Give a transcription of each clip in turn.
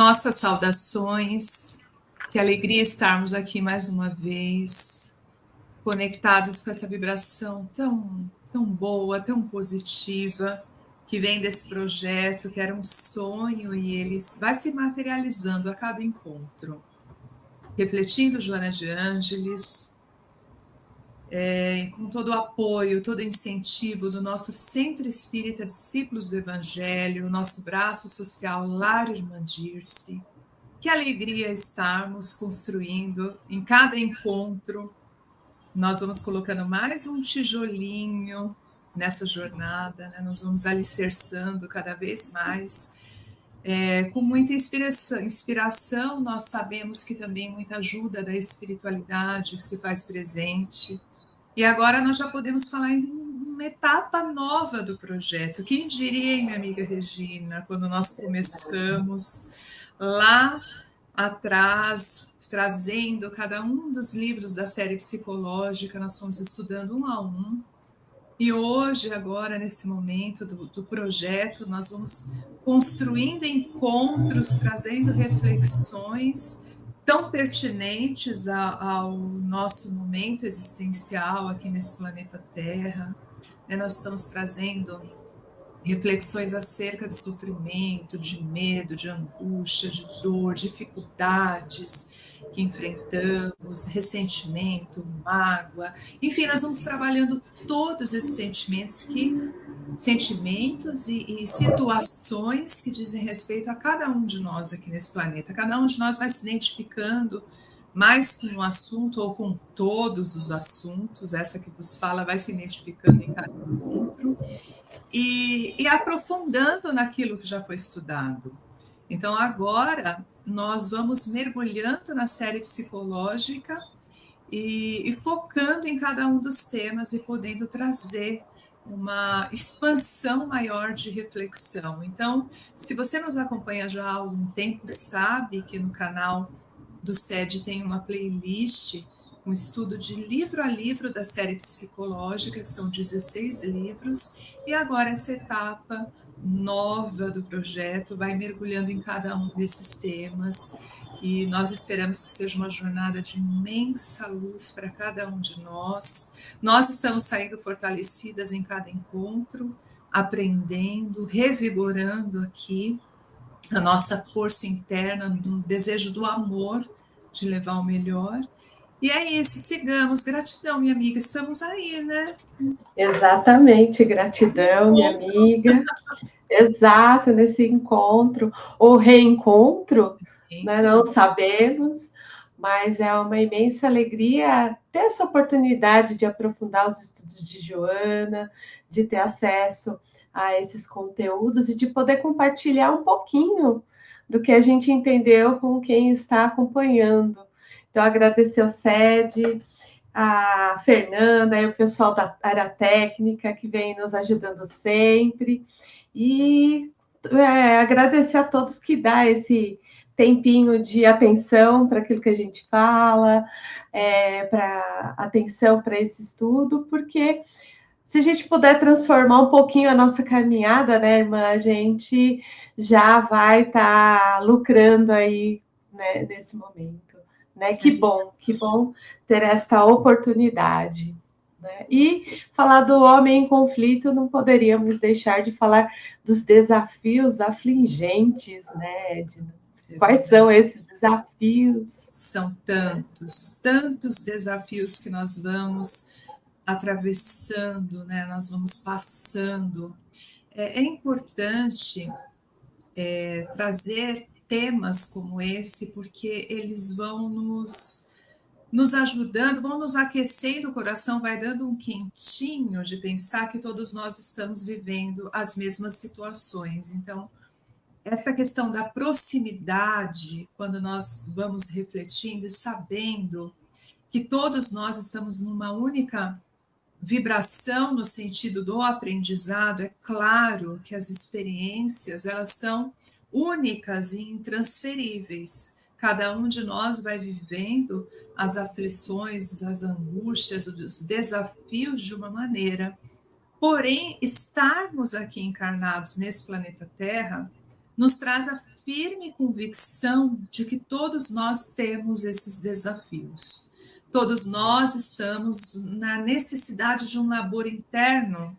Nossas saudações, que alegria estarmos aqui mais uma vez, conectados com essa vibração tão boa, tão positiva, que vem desse projeto, que era um sonho e ele vai se materializando a cada encontro. Refletindo Joana de Ângeles, com todo o apoio, todo o incentivo do nosso Centro Espírita Discípulos do Evangelho, nosso braço social Lar Irmã Dirce. Que alegria estarmos construindo em cada encontro. Nós vamos colocando mais um tijolinho nessa jornada, né? Nós vamos alicerçando cada vez mais. Com muita inspiração, nós sabemos que também muita ajuda da espiritualidade que se faz presente. E agora nós já podemos falar em uma etapa nova do projeto. Quem diria, hein, minha amiga Regina, quando nós começamos lá atrás, trazendo cada um dos livros da série psicológica, nós fomos estudando um a um. E hoje, agora, nesse momento do projeto, nós vamos construindo encontros, trazendo reflexões tão pertinentes ao nosso momento existencial aqui nesse planeta Terra. Nós estamos trazendo reflexões acerca de sofrimento, de medo, de angústia, de dor, dificuldades que enfrentamos, ressentimento, mágoa, enfim, nós vamos trabalhando todos esses sentimentos e situações que dizem respeito a cada um de nós aqui nesse planeta. Cada um de nós vai se identificando mais com um assunto ou com todos os assuntos, essa que vos fala vai se identificando em cada encontro e aprofundando naquilo que já foi estudado. Então, agora, nós vamos mergulhando na série psicológica e focando em cada um dos temas e podendo trazer uma expansão maior de reflexão. Então, se você nos acompanha já há algum tempo, sabe que no canal do SED tem uma playlist, um estudo de livro a livro da série psicológica, que são 16 livros, e agora essa etapa nova do projeto vai mergulhando em cada um desses temas, e nós esperamos que seja uma jornada de imensa luz para cada um de nós. Nós estamos saindo fortalecidas em cada encontro, aprendendo, revigorando aqui a nossa força interna, no desejo do amor, de levar o melhor. E é isso, sigamos. Gratidão, minha amiga, estamos aí, né? Exatamente, gratidão, minha amiga. Exato, nesse encontro, ou reencontro, né? Não sabemos, mas é uma imensa alegria ter essa oportunidade de aprofundar os estudos de Joana, de ter acesso a esses conteúdos e de poder compartilhar um pouquinho do que a gente entendeu com quem está acompanhando. Então, agradecer ao SED, a Fernanda e o pessoal da área técnica que vem nos ajudando sempre. E agradecer a todos que dá esse tempinho de atenção para aquilo que a gente fala, para atenção para esse estudo, porque se a gente puder transformar um pouquinho a nossa caminhada, né, irmã, a gente já vai estar lucrando aí, né, nesse momento. Né? Que bom ter esta oportunidade. Né? E falar do homem em conflito, não poderíamos deixar de falar dos desafios afligentes, né, Edna? Quais são esses desafios? São tantos desafios que nós vamos atravessando, né? Nós vamos passando. É importante trazer temas como esse, porque eles vão nos ajudando, vão nos aquecendo o coração, vai dando um quentinho de pensar que todos nós estamos vivendo as mesmas situações. Então, essa questão da proximidade, quando nós vamos refletindo e sabendo que todos nós estamos numa única vibração no sentido do aprendizado, é claro que as experiências, elas são únicas e intransferíveis. Cada um de nós vai vivendo as aflições, as angústias, os desafios de uma maneira. Porém, estarmos aqui encarnados nesse planeta Terra nos traz a firme convicção de que todos nós temos esses desafios. Todos nós estamos na necessidade de um labor interno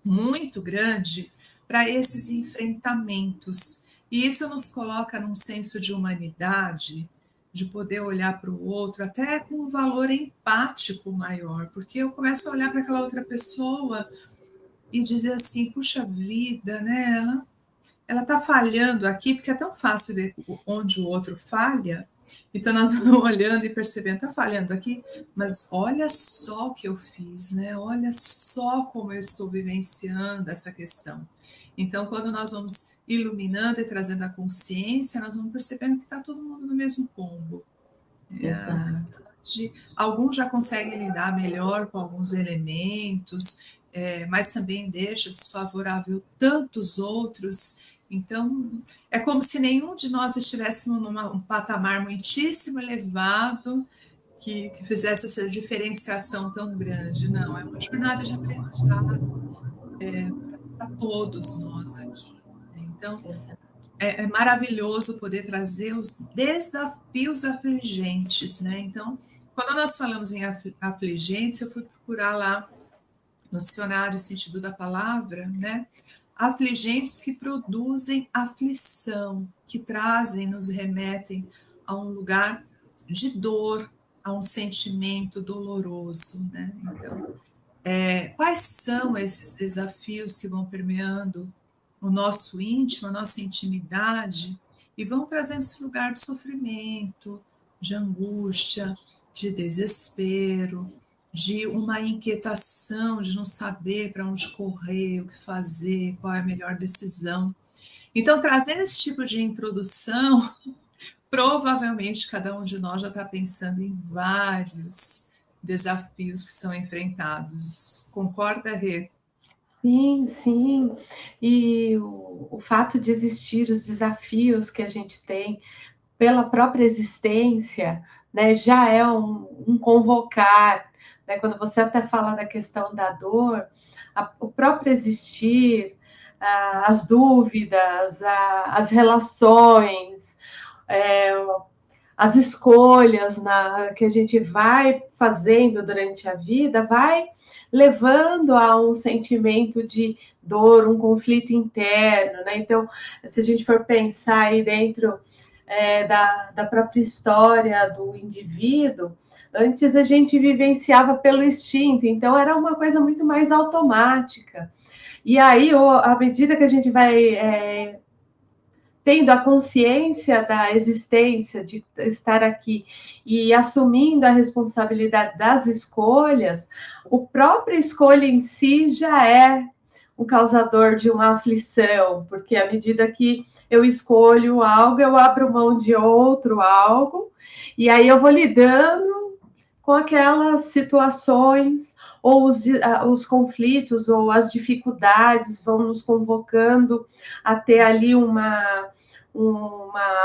muito grande para esses enfrentamentos. E isso nos coloca num senso de humanidade, de poder olhar para o outro, até com um valor empático maior, porque eu começo a olhar para aquela outra pessoa e dizer assim, puxa vida, né? Ela está falhando aqui, porque é tão fácil ver onde o outro falha. Então nós vamos olhando e percebendo, está falhando aqui, mas olha só o que eu fiz, né? Olha só como eu estou vivenciando essa questão. Então, quando nós vamos iluminando e trazendo a consciência, nós vamos percebendo que está todo mundo no mesmo combo. Alguns já conseguem lidar melhor com alguns elementos, mas também deixa desfavorável tantos outros. Então, é como se nenhum de nós estivéssemos num patamar muitíssimo elevado que fizesse essa diferenciação tão grande. Não, é uma jornada de aprendizado para todos nós aqui. Então, é maravilhoso poder trazer os desafios afligentes, né? Então, quando nós falamos em afligentes, eu fui procurar lá no dicionário o sentido da palavra, né? Afligentes que produzem aflição, que trazem, nos remetem a um lugar de dor, a um sentimento doloroso, né? Então, quais são esses desafios que vão permeando o nosso íntimo, a nossa intimidade, e vão trazendo esse lugar de sofrimento, de angústia, de desespero, de uma inquietação, de não saber para onde correr, o que fazer, qual é a melhor decisão. Então, trazendo esse tipo de introdução, provavelmente cada um de nós já está pensando em vários desafios que são enfrentados. Concorda, Rê? Sim, sim. E o fato de existir os desafios que a gente tem pela própria existência, né, já é um convocar, né? Quando você até fala da questão da dor, o próprio existir, as dúvidas, as relações, as escolhas que a gente vai fazendo durante a vida, vai levando a um sentimento de dor, um conflito interno, né? Então, se a gente for pensar aí dentro da própria história do indivíduo, antes a gente vivenciava pelo instinto, então era uma coisa muito mais automática. E aí, à medida que a gente vai tendo a consciência da existência, de estar aqui e assumindo a responsabilidade das escolhas, o própria escolha em si já é um causador de uma aflição, porque à medida que eu escolho algo, eu abro mão de outro algo, e aí eu vou lidando com aquelas situações, ou os conflitos, ou as dificuldades vão nos convocando a ter ali uma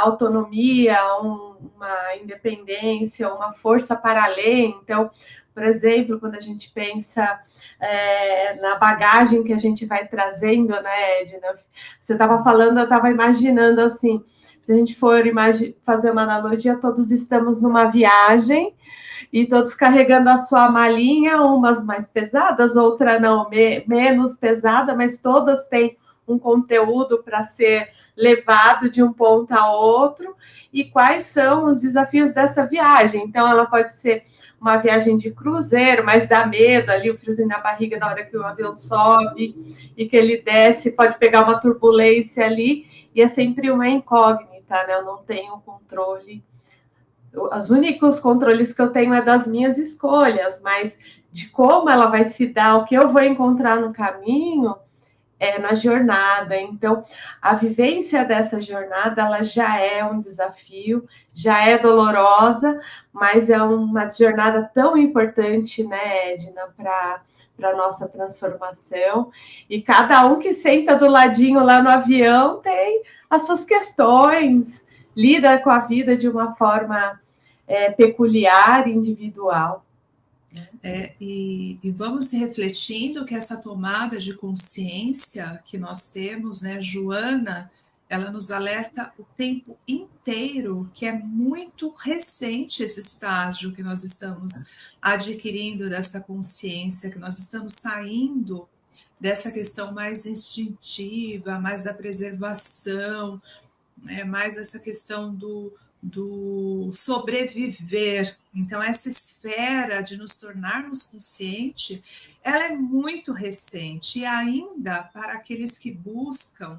autonomia, uma independência, uma força para além. Então, por exemplo, quando a gente pensa na bagagem que a gente vai trazendo, né, Edna? Você estava falando, eu estava imaginando assim, se a gente for fazer uma analogia, todos estamos numa viagem e todos carregando a sua malinha, umas mais pesadas, outra não, menos pesada, mas todas têm um conteúdo para ser levado de um ponto a outro, e quais são os desafios dessa viagem. Então, ela pode ser uma viagem de cruzeiro, mas dá medo ali, o friozinho na barriga na hora que o avião sobe e que ele desce, pode pegar uma turbulência ali, e é sempre uma incógnita, né? Eu não tenho controle. Os únicos controles que eu tenho é das minhas escolhas, mas de como ela vai se dar, o que eu vou encontrar no caminho, na jornada. Então, a vivência dessa jornada, ela já é um desafio, já é dolorosa, mas é uma jornada tão importante, né, Edna, para a nossa transformação. E cada um que senta do ladinho lá no avião tem as suas questões, lida com a vida de uma forma peculiar, individual. E vamos refletindo que essa tomada de consciência que nós temos, né, Joana, ela nos alerta o tempo inteiro que é muito recente esse estágio que nós estamos adquirindo dessa consciência, que nós estamos saindo dessa questão mais instintiva, mais da preservação, mais essa questão do sobreviver. Então, essa esfera de nos tornarmos consciente, ela é muito recente, e ainda para aqueles que buscam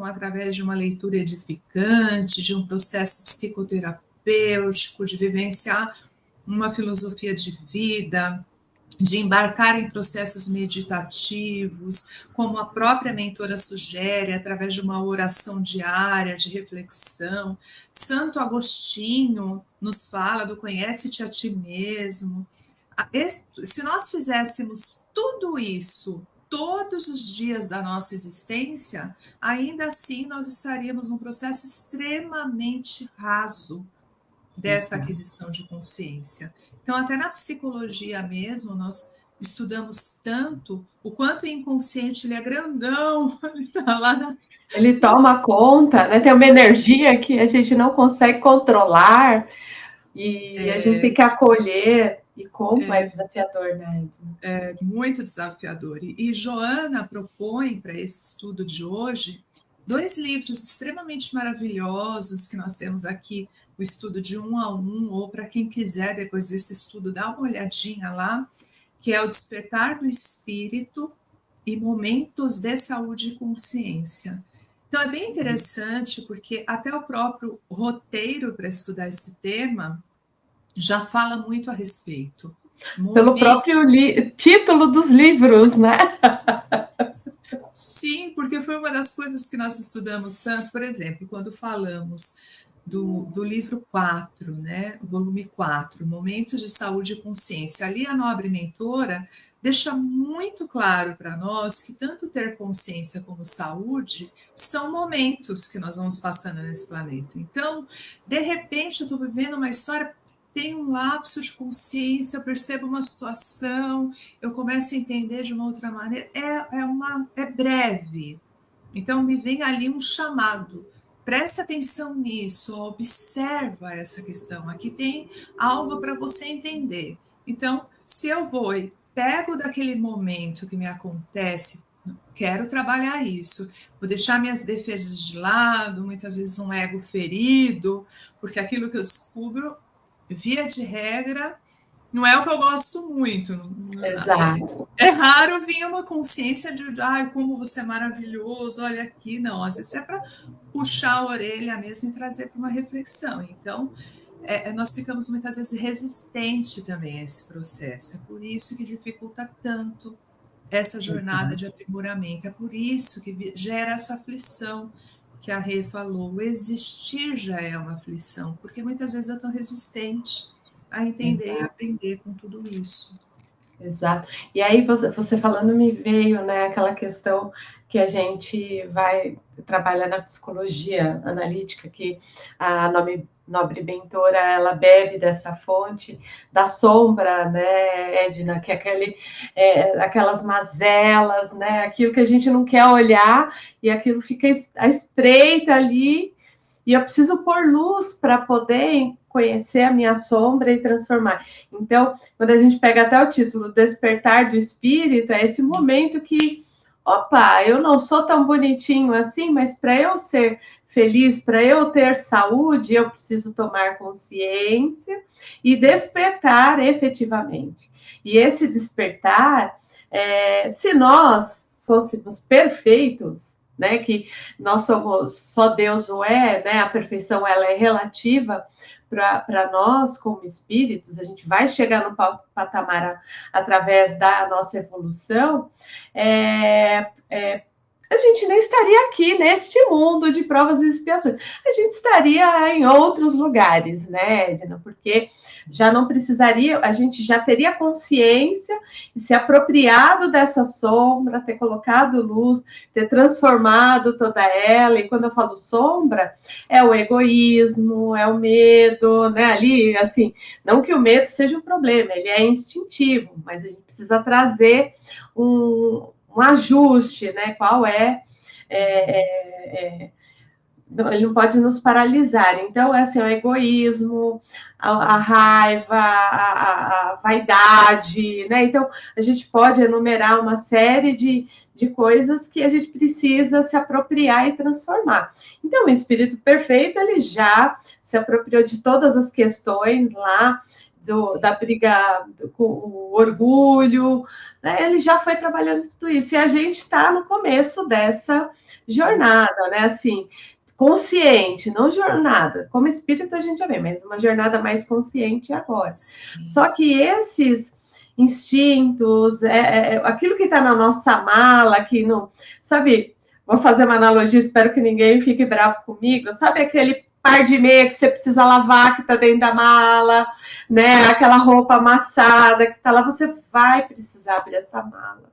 através de uma leitura edificante, de um processo psicoterapêutico, de vivenciar uma filosofia de vida, de embarcar em processos meditativos, como a própria mentora sugere, através de uma oração diária, de reflexão. Santo Agostinho nos fala do conhece-te a ti mesmo. Se nós fizéssemos tudo isso todos os dias da nossa existência, ainda assim nós estaríamos num processo extremamente raso dessa aquisição de consciência. Então, até na psicologia mesmo, nós estudamos tanto o quanto o inconsciente ele é grandão, ele está lá. Ele toma conta, né? Tem uma energia que a gente não consegue controlar e a gente tem que acolher. E como é desafiador, né, Edna? É muito desafiador. E Joana propõe para esse estudo de hoje 2 livros extremamente maravilhosos que nós temos aqui, o estudo de 1 a 1, ou para quem quiser depois desse estudo, dá uma olhadinha lá, que é o Despertar do Espírito e Momentos de Saúde e Consciência. Então é bem interessante, porque até o próprio roteiro para estudar esse tema já fala muito a respeito. Pelo próprio título dos livros, né? Sim, porque foi uma das coisas que nós estudamos tanto, por exemplo, quando falamos do livro 4, né, volume 4, Momentos de Saúde e Consciência. Ali a nobre mentora deixa muito claro para nós que tanto ter consciência como saúde são momentos que nós vamos passando nesse planeta. Então, de repente, eu estou vivendo uma história, tem um lapso de consciência, eu percebo uma situação, eu começo a entender de uma outra maneira, é breve. Então, me vem ali um chamado. Presta atenção nisso, observa essa questão. Aqui tem algo para você entender. Então, se eu vou e pego daquele momento que me acontece, quero trabalhar isso, vou deixar minhas defesas de lado, muitas vezes um ego ferido, porque aquilo que eu descubro, via de regra, não é o que eu gosto muito. Exato. É raro vir uma consciência de, como você é maravilhoso, olha aqui. Não, às vezes é para puxar a orelha mesmo e trazer para uma reflexão. Então, nós ficamos muitas vezes resistentes também a esse processo. É por isso que dificulta tanto essa jornada de aprimoramento. É por isso que gera essa aflição que a Rê falou. O existir já é uma aflição, porque muitas vezes eu estou resistente a entender e aprender com tudo isso. Exato. E aí, você falando, me veio, né, aquela questão que a gente vai trabalhar na psicologia analítica, que a nobre mentora, ela bebe dessa fonte da sombra, né, Edna, que é aquelas mazelas, né, aquilo que a gente não quer olhar, e aquilo fica à espreita ali, e eu preciso pôr luz para poder conhecer a minha sombra e transformar. Então, quando a gente pega até o título Despertar do Espírito, é esse momento que, opa, eu não sou tão bonitinho assim, mas para eu ser feliz, para eu ter saúde, eu preciso tomar consciência e despertar efetivamente. E esse despertar, se nós fôssemos perfeitos, né, que nós somos, só Deus o é, né, a perfeição ela é relativa para nós como espíritos, a gente vai chegar no patamar através da nossa evolução, a gente nem estaria aqui neste mundo de provas e expiações. A gente estaria em outros lugares, né, Edna? Porque já não precisaria, a gente já teria consciência e se apropriado dessa sombra, ter colocado luz, ter transformado toda ela. E quando eu falo sombra, é o egoísmo, é o medo, né? Ali, assim, não que o medo seja um problema, ele é instintivo, mas a gente precisa trazer um ajuste, né? Qual ele não pode nos paralisar. Então, é assim, o egoísmo, a raiva, a vaidade, né? Então, a gente pode enumerar uma série de coisas que a gente precisa se apropriar e transformar. Então, o espírito perfeito, ele já se apropriou de todas as questões lá, da briga com o orgulho, né? Ele já foi trabalhando tudo isso. E a gente está no começo dessa jornada, né? Assim, consciente, não jornada. Como espírito a gente já vê, mas uma jornada mais consciente agora. Sim. Só que esses instintos, aquilo que está na nossa mala, que não. Sabe, vou fazer uma analogia, espero que ninguém fique bravo comigo. Sabe aquele par de meia que você precisa lavar, que está dentro da mala, né? Aquela roupa amassada que está lá, você vai precisar abrir essa mala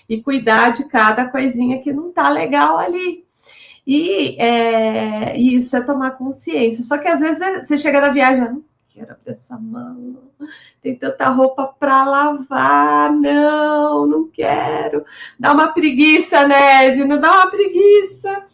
e cuidar de cada coisinha que não está legal ali. E isso é tomar consciência. Só que às vezes você chega na viagem, não quero abrir essa mala, tem tanta roupa para lavar, não quero. Dá uma preguiça, né, Edna? Dá uma preguiça.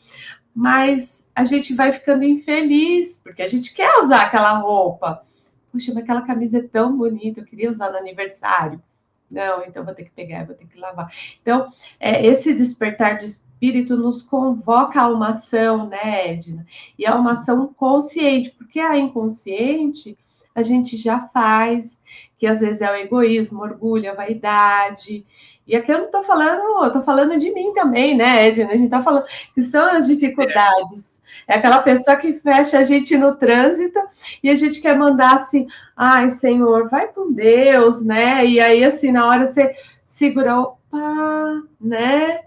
Mas a gente vai ficando infeliz, porque a gente quer usar aquela roupa. Puxa, mas aquela camisa é tão bonita, eu queria usar no aniversário. Não, então vou ter que pegar, vou ter que lavar. Então, esse despertar do espírito nos convoca a uma ação, né, Edna? E é uma ação consciente, porque a inconsciente a gente já faz, que às vezes é o egoísmo, o orgulho, a vaidade. E aqui eu não estou falando, eu estou falando de mim também, né, Edna? A gente está falando que são as dificuldades. É aquela pessoa que fecha a gente no trânsito e a gente quer mandar assim, ai, Senhor, vai com Deus, né? E aí, assim, na hora você segura, opa, né?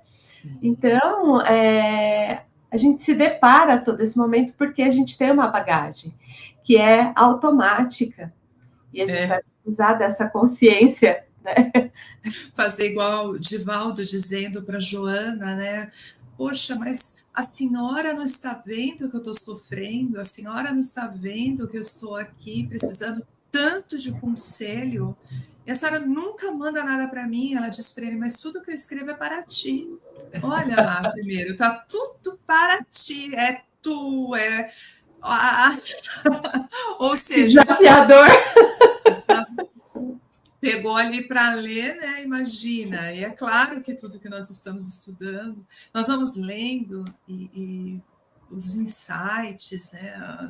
Então, a gente se depara todo esse momento porque a gente tem uma bagagem que é automática e a gente vai precisar dessa consciência, né? Fazer igual o Divaldo dizendo para Joana, né? Poxa, mas a senhora não está vendo que eu estou sofrendo? A senhora não está vendo que eu estou aqui precisando tanto de conselho? E a senhora nunca manda nada para mim. Ela diz para ele, mas tudo que eu escrevo é para ti. Olha lá, primeiro, tá tudo para ti. É tu, ou seja, desafiador. Pegou ali para ler, né? Imagina. E é claro que tudo que nós estamos estudando, nós vamos lendo e os insights, né?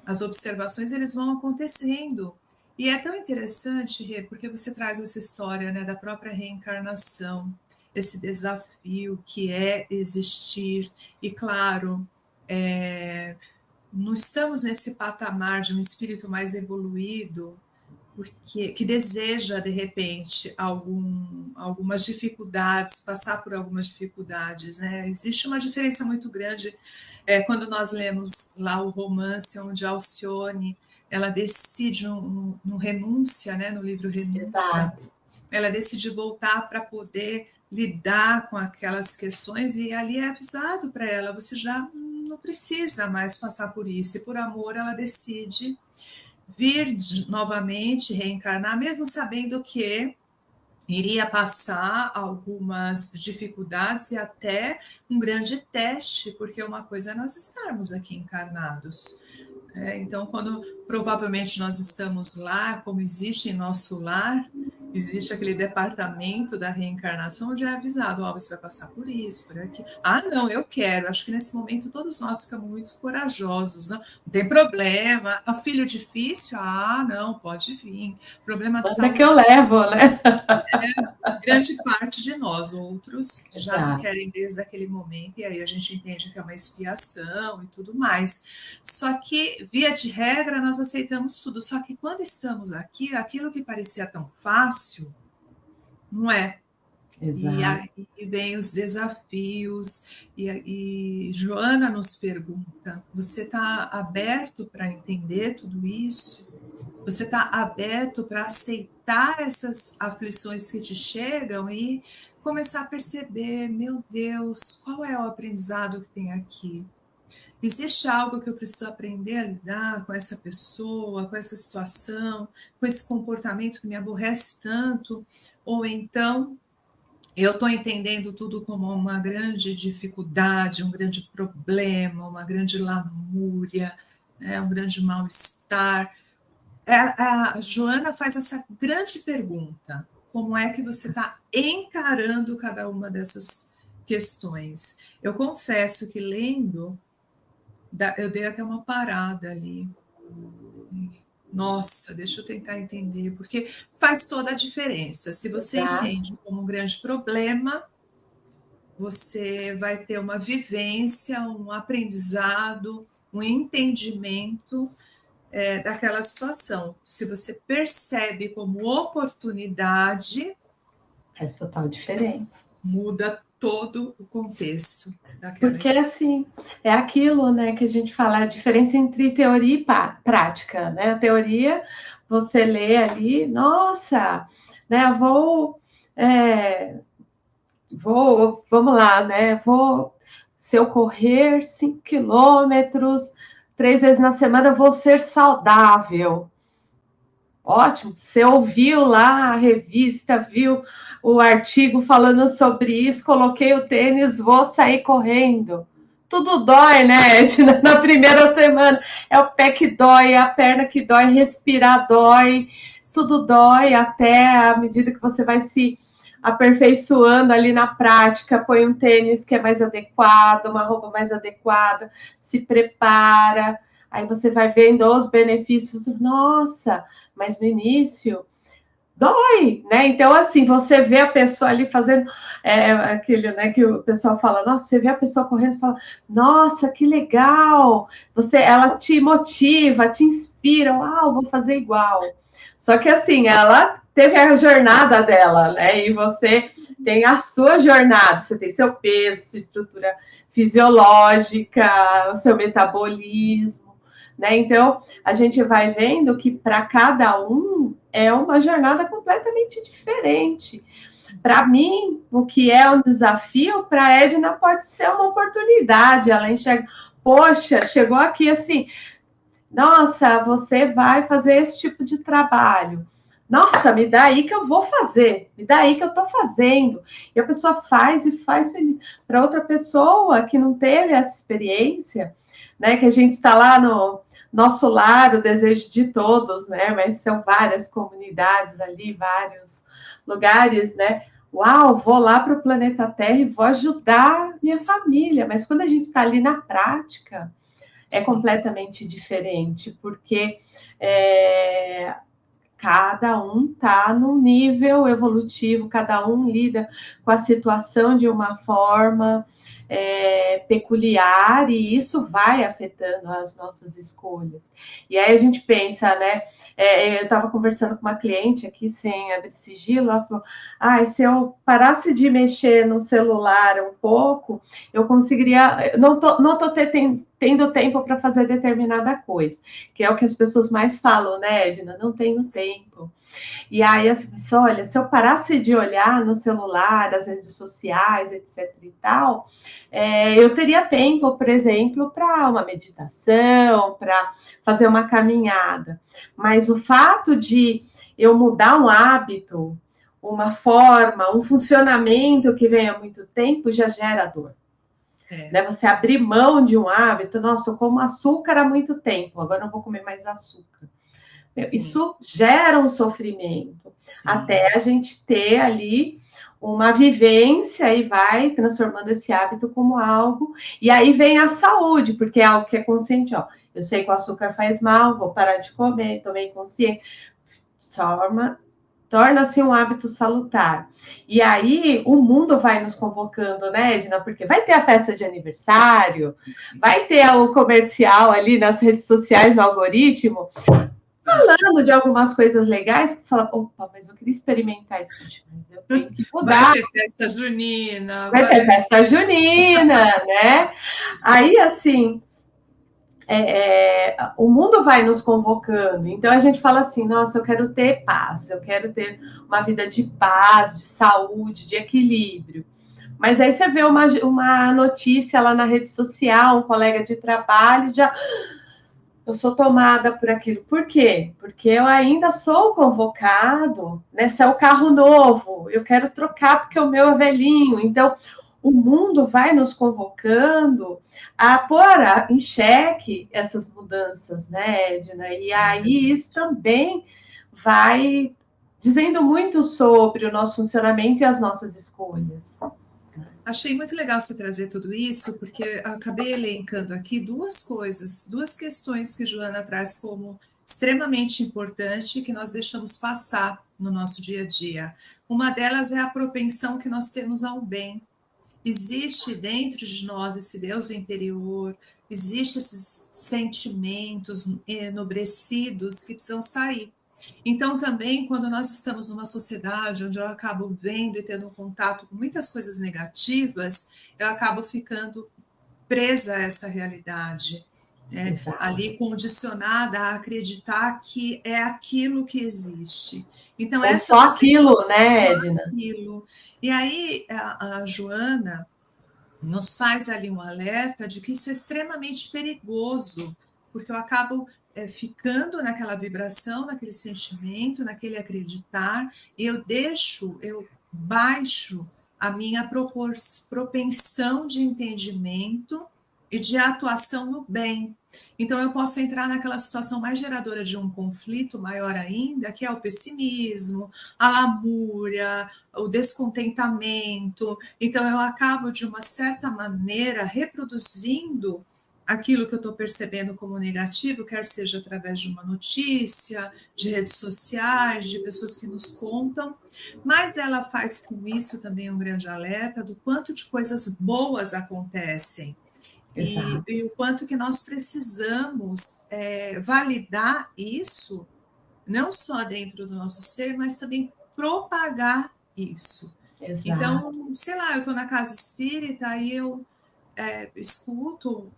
As observações, eles vão acontecendo. E é tão interessante, Rê, porque você traz essa história, né, da própria reencarnação, esse desafio que é existir. E claro, não estamos nesse patamar de um espírito mais evoluído, porque que deseja de repente algumas dificuldades, passar por algumas dificuldades, né? Existe uma diferença muito grande quando nós lemos lá o romance onde a Alcione ela decide no Renúncia, né? No livro Renúncia, Exato. ela decide voltar para poder lidar com aquelas questões e ali é avisado para ela, você já não precisa mais passar por isso, e por amor ela decide vir novamente, reencarnar, mesmo sabendo que iria passar algumas dificuldades e até um grande teste, porque uma coisa é nós estarmos aqui encarnados. Então, quando provavelmente nós estamos lá, como existe em nosso lar, existe aquele departamento da reencarnação onde é avisado, você vai passar por isso, por aqui. Ah, não, eu quero. Acho que nesse momento todos nós ficamos muito corajosos, não tem problema. Filho difícil? Ah, não, pode vir. Problema de Manda saúde? que eu levo, né? Grande parte de nós, outros já não Exato. querem desde aquele momento, e aí a gente entende que é uma expiação e tudo mais. Só que, via de regra, nós aceitamos tudo. Só que quando estamos aqui, aquilo que parecia tão fácil, não é. E Exato. aí vem os desafios, e Joana nos pergunta: você está aberto para entender tudo isso? Você está aberto para aceitar essas aflições que te chegam e começar a perceber, meu Deus, qual é o aprendizado que tem aqui? Existe algo que eu preciso aprender a lidar com essa pessoa, com essa situação, com esse comportamento que me aborrece tanto? Ou então eu estou entendendo tudo como uma grande dificuldade, um grande problema, uma grande lamúria, né, um grande mal-estar. A Joana faz essa grande pergunta: como é que você está encarando cada uma dessas questões? Eu confesso que lendo, eu dei até uma parada ali. Nossa, deixa eu tentar entender, porque faz toda a diferença. Se você Exato. entende como um grande problema, você vai ter uma vivência, um aprendizado, um entendimento daquela situação. Se você percebe como oportunidade, Faz total diferença. muda todo o contexto daquela Porque, história. assim, é aquilo, né, que a gente fala, a diferença entre teoria e prática, né? A teoria, você lê ali, nossa, né, vamos lá, né, se eu correr 5 quilômetros 3 vezes na semana, eu vou ser saudável. Ótimo, você ouviu lá a revista, viu o artigo falando sobre isso, coloquei o tênis, vou sair correndo. Tudo dói, né, Edna? Na primeira semana é o pé que dói, a perna que dói, respirar dói, tudo dói até à medida que você vai se aperfeiçoando ali na prática, põe um tênis que é mais adequado, uma roupa mais adequada, se prepara, aí você vai vendo os benefícios, nossa, mas no início dói, né? Então, assim, você vê a pessoa ali fazendo aquele, né, que o pessoal fala, nossa, você vê a pessoa correndo e fala, nossa, que legal! Ela te motiva, te inspira, uau, vou fazer igual. Só que assim, ela teve a jornada dela, né? E você tem a sua jornada, você tem seu peso, sua estrutura fisiológica, o seu metabolismo, né? Então, a gente vai vendo que para cada um é uma jornada completamente diferente. Para mim, o que é um desafio, para a Edna pode ser uma oportunidade. Ela enxerga, poxa, chegou aqui assim, nossa, você vai fazer esse tipo de trabalho. Nossa, me dá aí que eu vou fazer, me dá aí que eu estou fazendo. E a pessoa faz e faz para outra pessoa que não teve essa experiência, né? Que a gente está lá no nosso lar, o desejo de todos, né? Mas são várias comunidades ali, vários lugares, né? Uau, vou lá para o planeta Terra e vou ajudar minha família. Mas quando a gente está ali na prática, é completamente diferente, porque cada um está num nível evolutivo, cada um lida com a situação de uma forma peculiar, e isso vai afetando as nossas escolhas. E aí a gente pensa, né? Eu estava conversando com uma cliente aqui, sem abrir sigilo, ela falou, se eu parasse de mexer no celular um pouco, eu conseguiria, não tô tendo tempo para fazer determinada coisa, que é o que as pessoas mais falam, né, Edna? Não tenho tempo. E aí, assim, olha, se eu parasse de olhar no celular, as redes sociais, etc e tal, eu teria tempo, por exemplo, para uma meditação, para fazer uma caminhada. Mas o fato de eu mudar um hábito, uma forma, um funcionamento que vem há muito tempo, já gera dor. Né? Você abrir mão de um hábito, nossa, eu como açúcar há muito tempo, agora não vou comer mais açúcar. Sim. Isso gera um sofrimento, sim, até a gente ter ali uma vivência e vai transformando esse hábito como algo, e aí vem a saúde, porque é algo que é consciente, ó, eu sei que o açúcar faz mal, vou parar de comer, tomei consciência, torna-se um hábito salutar. E aí o mundo vai nos convocando, né, Edna? Porque vai ter a festa de aniversário, vai ter o comercial ali nas redes sociais, no algoritmo, falando de algumas coisas legais, que fala, opa, mas eu queria experimentar isso, mas eu tenho que mudar. Vai ter festa junina. Vai ter festa junina, né? Aí, assim, o mundo vai nos convocando. Então, a gente fala assim, nossa, eu quero ter paz, eu quero ter uma vida de paz, de saúde, de equilíbrio. Mas aí você vê uma notícia lá na rede social, um colega de trabalho, já... eu sou tomada por aquilo. Por quê? Porque eu ainda sou convocado, né? Se é o carro novo, eu quero trocar porque o meu é velhinho. Então, o mundo vai nos convocando a pôr em xeque essas mudanças, né, Edna? E aí isso também vai dizendo muito sobre o nosso funcionamento e as nossas escolhas. Achei muito legal você trazer tudo isso, porque eu acabei elencando aqui duas coisas, duas questões que Joana traz como extremamente importante que nós deixamos passar no nosso dia a dia. Uma delas é a propensão que nós temos ao bem. Existe dentro de nós esse Deus interior, existe esses sentimentos enobrecidos que precisam sair. Então, também, quando nós estamos numa sociedade onde eu acabo vendo e tendo contato com muitas coisas negativas, eu acabo ficando presa a essa realidade, né? Ali condicionada a acreditar que é aquilo que existe. Então, ou essa só aquilo, né, Edna? aquilo. E aí, a Joana nos faz ali um alerta de que isso é extremamente perigoso, porque eu acabo ficando naquela vibração, naquele sentimento, naquele acreditar, e eu baixo a minha propensão de entendimento e de atuação no bem. Então, eu posso entrar naquela situação mais geradora de um conflito maior ainda, que é o pessimismo, a lamúria, o descontentamento. Então, eu acabo, de uma certa maneira, reproduzindo aquilo que eu estou percebendo como negativo, quer seja através de uma notícia, de redes sociais, de pessoas que nos contam, mas ela faz com isso também um grande alerta do quanto de coisas boas acontecem. E o quanto que nós precisamos validar isso, não só dentro do nosso ser, mas também propagar isso. Exato. Então, sei lá, eu estou na casa espírita e eu escuto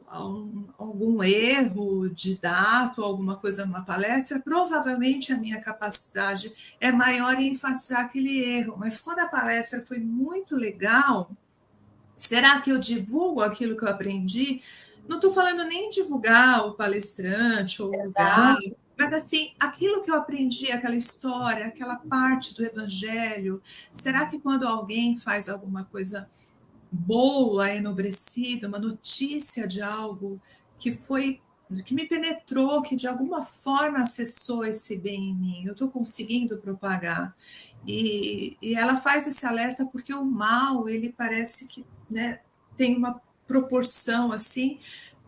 algum erro de dado, alguma coisa numa palestra, provavelmente a minha capacidade é maior em enfatizar aquele erro, mas quando a palestra foi muito legal, será que eu divulgo aquilo que eu aprendi? Não estou falando nem divulgar o palestrante ou o lugar, mas assim, aquilo que eu aprendi, aquela história, aquela parte do evangelho, será que quando alguém faz alguma coisa boa, enobrecida, uma notícia de algo que me penetrou, que de alguma forma acessou esse bem em mim, eu estou conseguindo propagar? E ela faz esse alerta porque o mal, ele parece que, né, tem uma proporção assim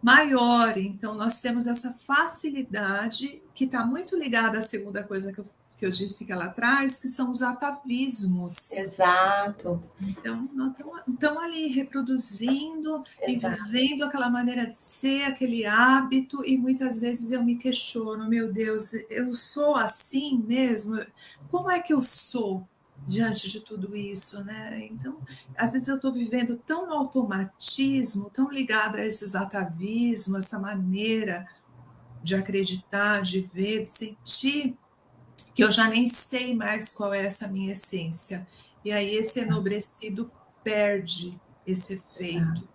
maior. Então, nós temos essa facilidade que está muito ligada à segunda coisa que eu disse que ela traz, que são os atavismos. Exato. Então, nós estamos ali reproduzindo e vivendo aquela maneira de ser, aquele hábito, e muitas vezes eu me questiono, meu Deus, eu sou assim mesmo? Como é que eu sou diante de tudo isso, né? Então, às vezes eu estou vivendo tão no automatismo, tão ligada a esses atavismos, essa maneira de acreditar, de ver, de sentir, que eu já nem sei mais qual é essa minha essência. E aí esse enobrecido perde esse efeito.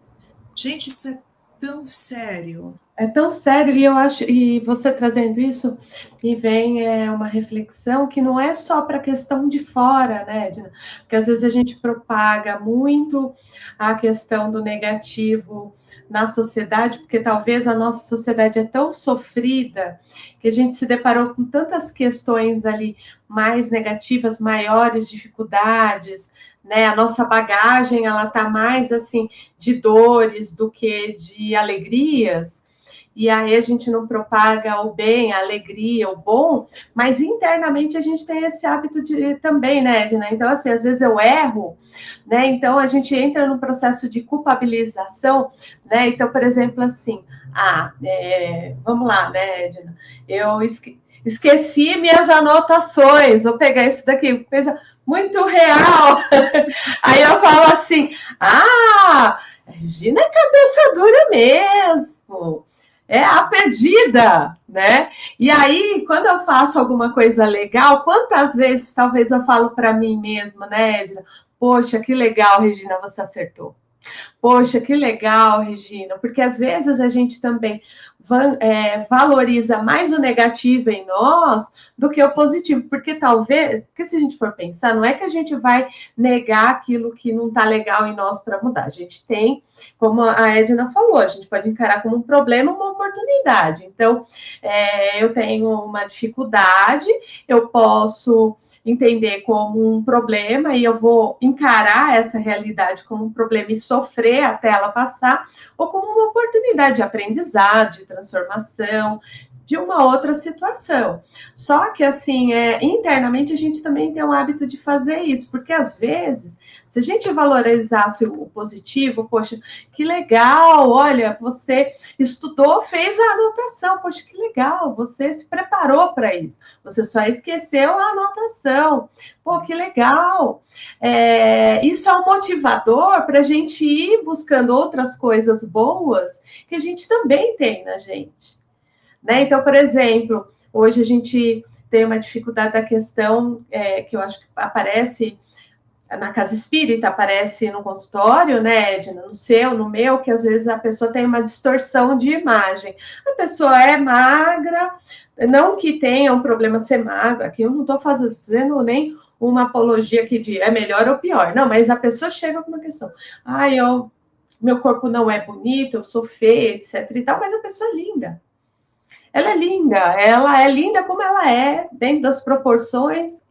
Gente, isso é tão sério. É tão sério, e eu acho, e você trazendo isso, me vem uma reflexão que não é só para a questão de fora, né, Edna? Porque às vezes a gente propaga muito a questão do negativo na sociedade, porque talvez a nossa sociedade é tão sofrida que a gente se deparou com tantas questões ali mais negativas, maiores dificuldades, né? A nossa bagagem, ela tá mais assim de dores do que de alegrias. E aí a gente não propaga o bem, a alegria, o bom, mas internamente a gente tem esse hábito também, né, Edna? Então, assim, às vezes eu erro, né? Então a gente entra no processo de culpabilização, né? Então, por exemplo, assim, vamos lá, né, Edna? Eu esqueci minhas anotações, vou pegar isso daqui, coisa muito real. Aí eu falo assim, Regina é cabeça dura mesmo. É a perdida, né? E aí, quando eu faço alguma coisa legal, quantas vezes talvez eu falo para mim mesma, né, Edna? Poxa, que legal, Regina, você acertou. Poxa, que legal, Regina, porque às vezes a gente também valoriza mais o negativo em nós do que o positivo, porque talvez, porque se a gente for pensar, não é que a gente vai negar aquilo que não está legal em nós para mudar, a gente tem, como a Edna falou, a gente pode encarar como um problema, uma oportunidade. Então, eu tenho uma dificuldade, eu posso entender como um problema e eu vou encarar essa realidade como um problema e sofrer até ela passar, ou como uma oportunidade de aprendizado, de transformação, de uma outra situação. Só que, assim, internamente a gente também tem o hábito de fazer isso, porque às vezes, se a gente valorizasse o positivo, poxa, que legal, olha, você estudou, fez a anotação, poxa, que legal, você se preparou para isso, você só esqueceu a anotação, pô, que legal. Isso é um motivador para a gente ir buscando outras coisas boas que a gente também tem na gente. Né? Então, por exemplo, hoje a gente tem uma dificuldade da questão que eu acho que aparece na casa espírita, aparece no consultório, né, Edna, no seu, no meu, que às vezes a pessoa tem uma distorção de imagem. A pessoa é magra, não que tenha um problema ser magra, aqui eu não estou fazendo nem uma apologia aqui de é melhor ou pior, não, mas a pessoa chega com uma questão, meu corpo não é bonito, eu sou feia, etc e tal, mas a pessoa é linda. Ela é linda como ela é, dentro das proporções,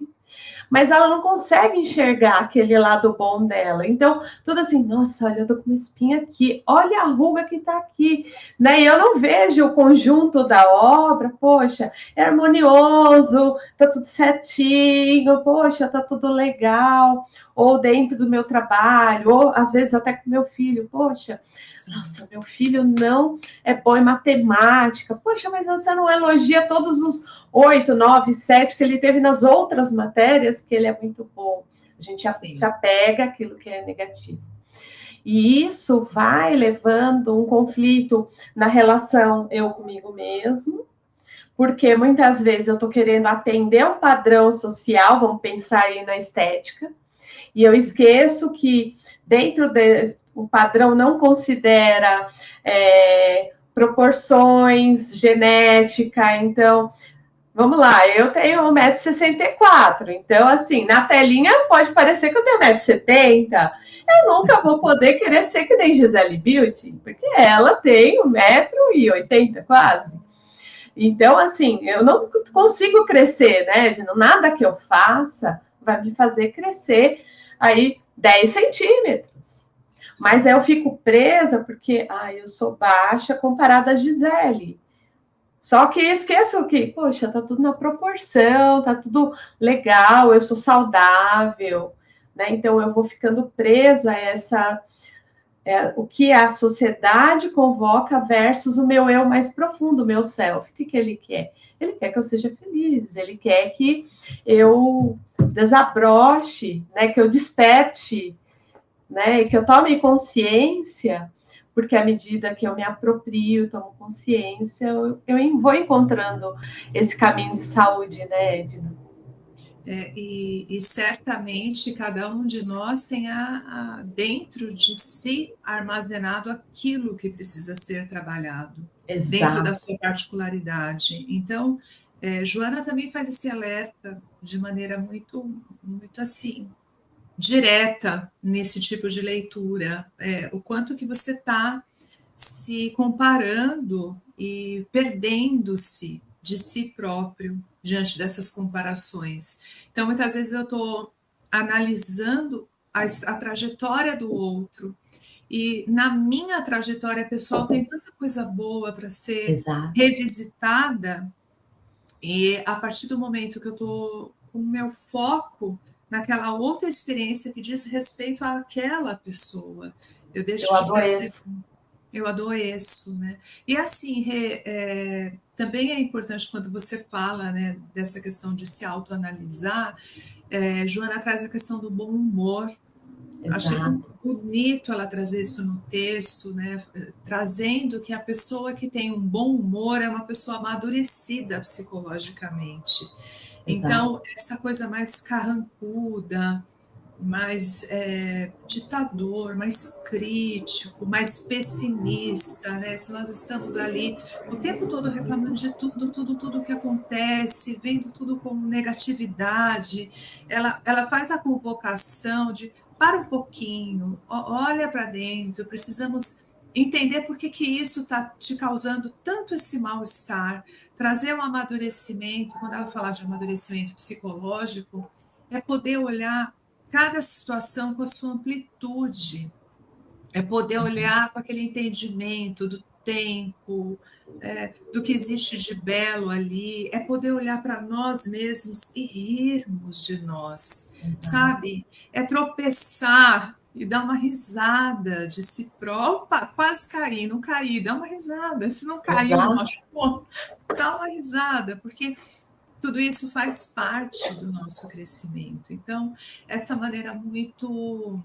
mas ela não consegue enxergar aquele lado bom dela. Então, tudo assim, nossa, olha, eu tô com uma espinha aqui, olha a ruga que tá aqui, né? E eu não vejo o conjunto da obra, poxa, é harmonioso, tá tudo certinho, poxa, tá tudo legal, ou dentro do meu trabalho, ou às vezes até com meu filho, poxa, nossa, meu filho não é bom em matemática, poxa, mas você não elogia todos os 8, 9, 7 que ele teve nas outras matérias, que ele é muito bom. A gente se apega àquilo que é negativo. E isso vai levando um conflito na relação eu comigo mesmo, porque muitas vezes eu estou querendo atender um padrão social, vamos pensar aí na estética, e eu esqueço que dentro o padrão não considera proporções, genética, então vamos lá, eu tenho 1,64 m, então, assim, na telinha pode parecer que eu tenho 1,70 m. Eu nunca vou poder querer ser que nem Gisele Bündchen, porque ela tem 1,80 m quase. Então, assim, eu não consigo crescer, né? Nada que eu faça vai me fazer crescer aí 10 centímetros. Mas eu fico presa porque eu sou baixa comparada a Gisele. Só que esqueço que, poxa, tá tudo na proporção, tá tudo legal, eu sou saudável, né? Então eu vou ficando preso a o que a sociedade convoca versus o meu eu mais profundo, o meu self. O que ele quer? Ele quer que eu seja feliz, ele quer que eu desabroche, né? Que eu desperte, né? E que eu tome consciência, porque à medida que eu me aproprio, tomo consciência, eu vou encontrando esse caminho de saúde, né, Edna? E certamente cada um de nós tem dentro de si armazenado aquilo que precisa ser trabalhado. Exato. Dentro da sua particularidade. Então, Joana também faz esse alerta de maneira muito, muito assim, direta nesse tipo de leitura, o quanto que você está se comparando e perdendo-se de si próprio diante dessas comparações. Então, muitas vezes eu estou analisando a trajetória do outro e na minha trajetória pessoal tem tanta coisa boa para ser revisitada, e a partir do momento que eu estou com o meu foco naquela outra experiência que diz respeito àquela pessoa, eu deixo de perceber. Eu adoeço, né? E assim, também é importante quando você fala, né, dessa questão de se autoanalisar, Joana traz a questão do bom humor. Exato. Achei tão bonito ela trazer isso no texto, né? Trazendo que a pessoa que tem um bom humor é uma pessoa amadurecida psicologicamente. Exato. Então, essa coisa mais carrancuda, mais ditador, mais crítico, mais pessimista, né? Se nós estamos ali o tempo todo reclamando de tudo que acontece, vendo tudo com negatividade, ela faz a convocação de para um pouquinho, olha para dentro, precisamos entender por que isso está te causando tanto esse mal-estar, trazer um amadurecimento. Quando ela fala de amadurecimento psicológico, é poder olhar cada situação com a sua amplitude, é poder olhar com aquele entendimento do tempo, do que existe de belo ali, é poder olhar para nós mesmos e rirmos de nós, sabe? É tropeçar e dar uma risada de si próprio. Opa, quase caí, não caí, dá uma risada. Se não caiu, não machucou, dá uma risada, porque tudo isso faz parte do nosso crescimento. Então, essa maneira muito...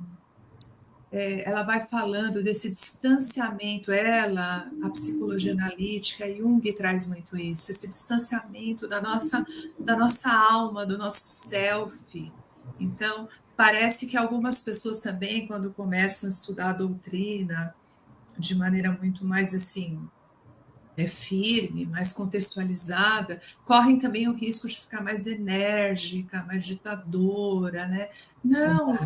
ela vai falando desse distanciamento, a psicologia analítica, Jung traz muito isso, esse distanciamento da nossa alma, do nosso self. Então, parece que algumas pessoas também, quando começam a estudar a doutrina de maneira muito mais assim, firme, mais contextualizada, correm também o risco de ficar mais enérgica, mais ditadora, né? Não,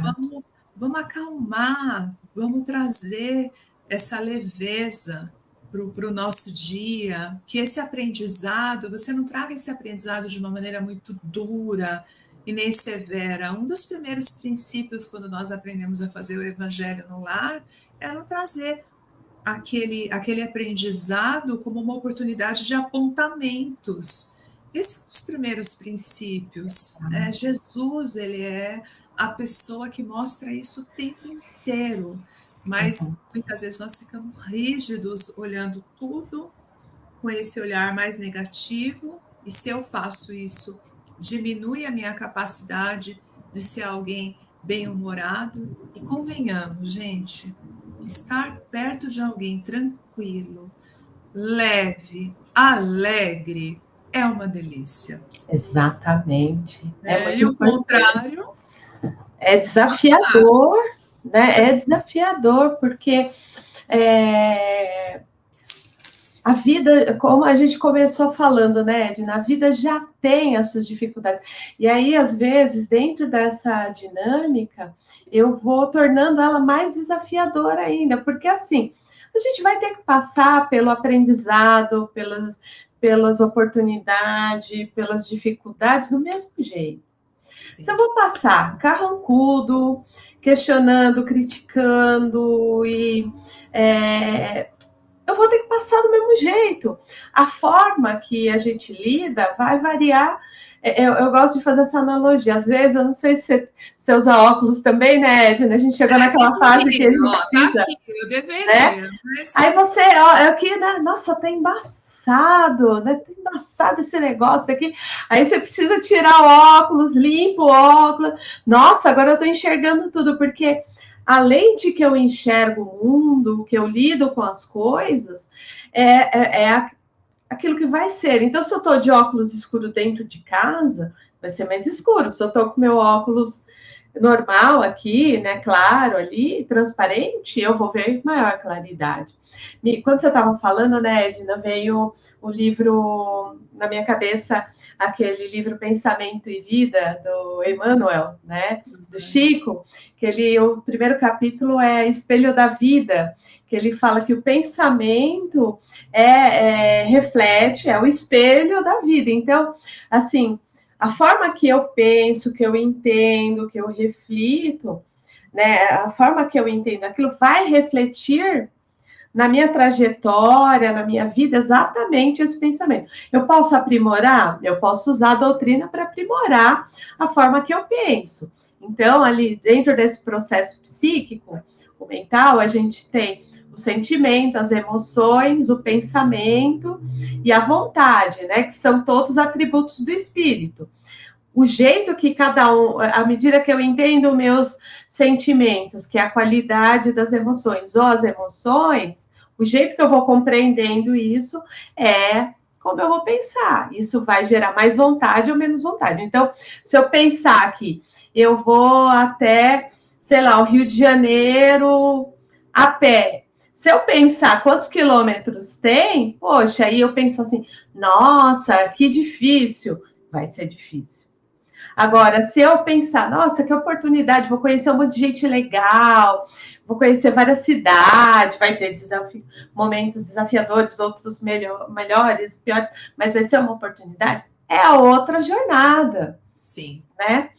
vamos acalmar, vamos trazer essa leveza para o nosso dia, que esse aprendizado, você não traga esse aprendizado de uma maneira muito dura e nem severa. Um dos primeiros princípios, quando nós aprendemos a fazer o evangelho no lar, é não trazer aquele aprendizado como uma oportunidade de apontamentos. Esse é um dos primeiros princípios. Jesus, ele é a pessoa que mostra isso o tempo inteiro, mas muitas vezes nós ficamos rígidos, olhando tudo com esse olhar mais negativo, e se eu faço isso, diminui a minha capacidade de ser alguém bem-humorado. E convenhamos, gente, estar perto de alguém tranquilo, leve, alegre, é uma delícia. Exatamente. E o contrário... É desafiador, né? É desafiador, porque a vida, como a gente começou falando, né, Edna, a vida já tem as suas dificuldades. E aí, às vezes, dentro dessa dinâmica, eu vou tornando ela mais desafiadora ainda, porque assim, a gente vai ter que passar pelo aprendizado, pelas oportunidades, pelas dificuldades do mesmo jeito. Sim. Se eu vou passar carrancudo, questionando, criticando e eu vou ter que passar do mesmo jeito. A forma que a gente lida vai variar. Eu gosto de fazer essa analogia. Às vezes, eu não sei se você usa óculos também, né, Edna? A gente chegou naquela fase que a gente precisa. Tá aqui, eu deveria. Né? Mas... Aí você, ó, aqui, né? Nossa, tá embaçado, né? Tá embaçado esse negócio aqui. Aí você precisa tirar o óculos, limpa o óculos. Nossa, agora eu tô enxergando tudo, porque a lente que eu enxergo o mundo, que eu lido com as coisas, é aquilo que vai ser. Então, se eu estou de óculos escuro dentro de casa, vai ser mais escuro. Se eu estou com meu óculos normal aqui, né, claro, ali, transparente, eu vou ver maior claridade. E quando você estava falando, né, Edna, veio o livro na minha cabeça, aquele livro Pensamento e Vida, do Emmanuel, né, do Chico, que o primeiro capítulo é Espelho da Vida, que ele fala que o pensamento reflete, é o espelho da vida. Então, assim, a forma que eu penso, que eu entendo, que eu reflito, né, a forma que eu entendo aquilo vai refletir na minha trajetória, na minha vida, exatamente esse pensamento. Eu posso aprimorar? Eu posso usar a doutrina para aprimorar a forma que eu penso. Então, ali dentro desse processo psíquico, o mental, a gente tem o sentimento, as emoções, o pensamento e a vontade, né? Que são todos atributos do espírito. O jeito que cada um, à medida que eu entendo meus sentimentos, que é a qualidade das emoções, ou as emoções, o jeito que eu vou compreendendo isso é como eu vou pensar. Isso vai gerar mais vontade ou menos vontade. Então, se eu pensar que eu vou até, sei lá, o Rio de Janeiro a pé. Se eu pensar quantos quilômetros tem, poxa, aí eu penso assim, nossa, que difícil. Vai ser difícil. Agora, se eu pensar, nossa, que oportunidade, vou conhecer um monte de gente legal, vou conhecer várias cidades, vai ter momentos desafiadores, outros melhores, piores, mas vai ser uma oportunidade, é a outra jornada. Sim. Né?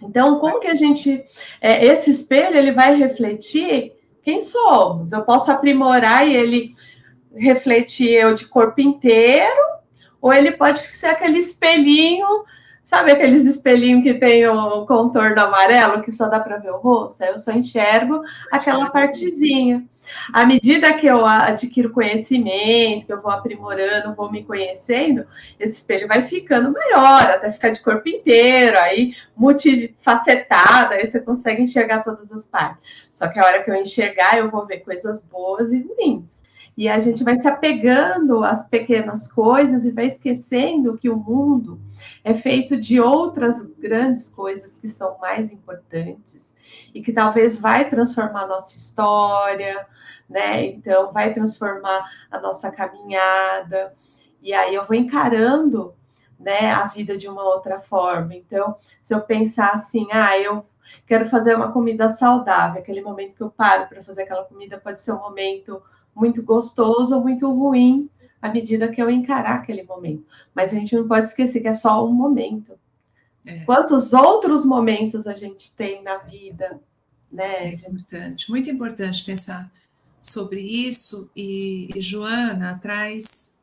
Então, como que a gente... esse espelho, ele vai refletir quem somos. Eu posso aprimorar e ele refletir eu de corpo inteiro, ou ele pode ser aquele espelhinho, sabe aqueles espelhinhos que tem o contorno amarelo, que só dá para ver o rosto? Aí eu só enxergo aquela partezinha. À medida que eu adquiro conhecimento, que eu vou aprimorando, vou me conhecendo, esse espelho vai ficando maior, até ficar de corpo inteiro, aí multifacetado, aí você consegue enxergar todas as partes. Só que a hora que eu enxergar, eu vou ver coisas boas e ruins. E a gente vai se apegando às pequenas coisas e vai esquecendo que o mundo é feito de outras grandes coisas que são mais importantes e que talvez vai transformar a nossa história, né? Então, vai transformar a nossa caminhada. E aí eu vou encarando, né, a vida de uma outra forma. Então, se eu pensar assim, eu quero fazer uma comida saudável, aquele momento que eu paro para fazer aquela comida pode ser um momento muito gostoso ou muito ruim à medida que eu encarar aquele momento. Mas a gente não pode esquecer que é só um momento. Quantos outros momentos a gente tem na vida, né? É importante, muito importante pensar sobre isso, e Joana traz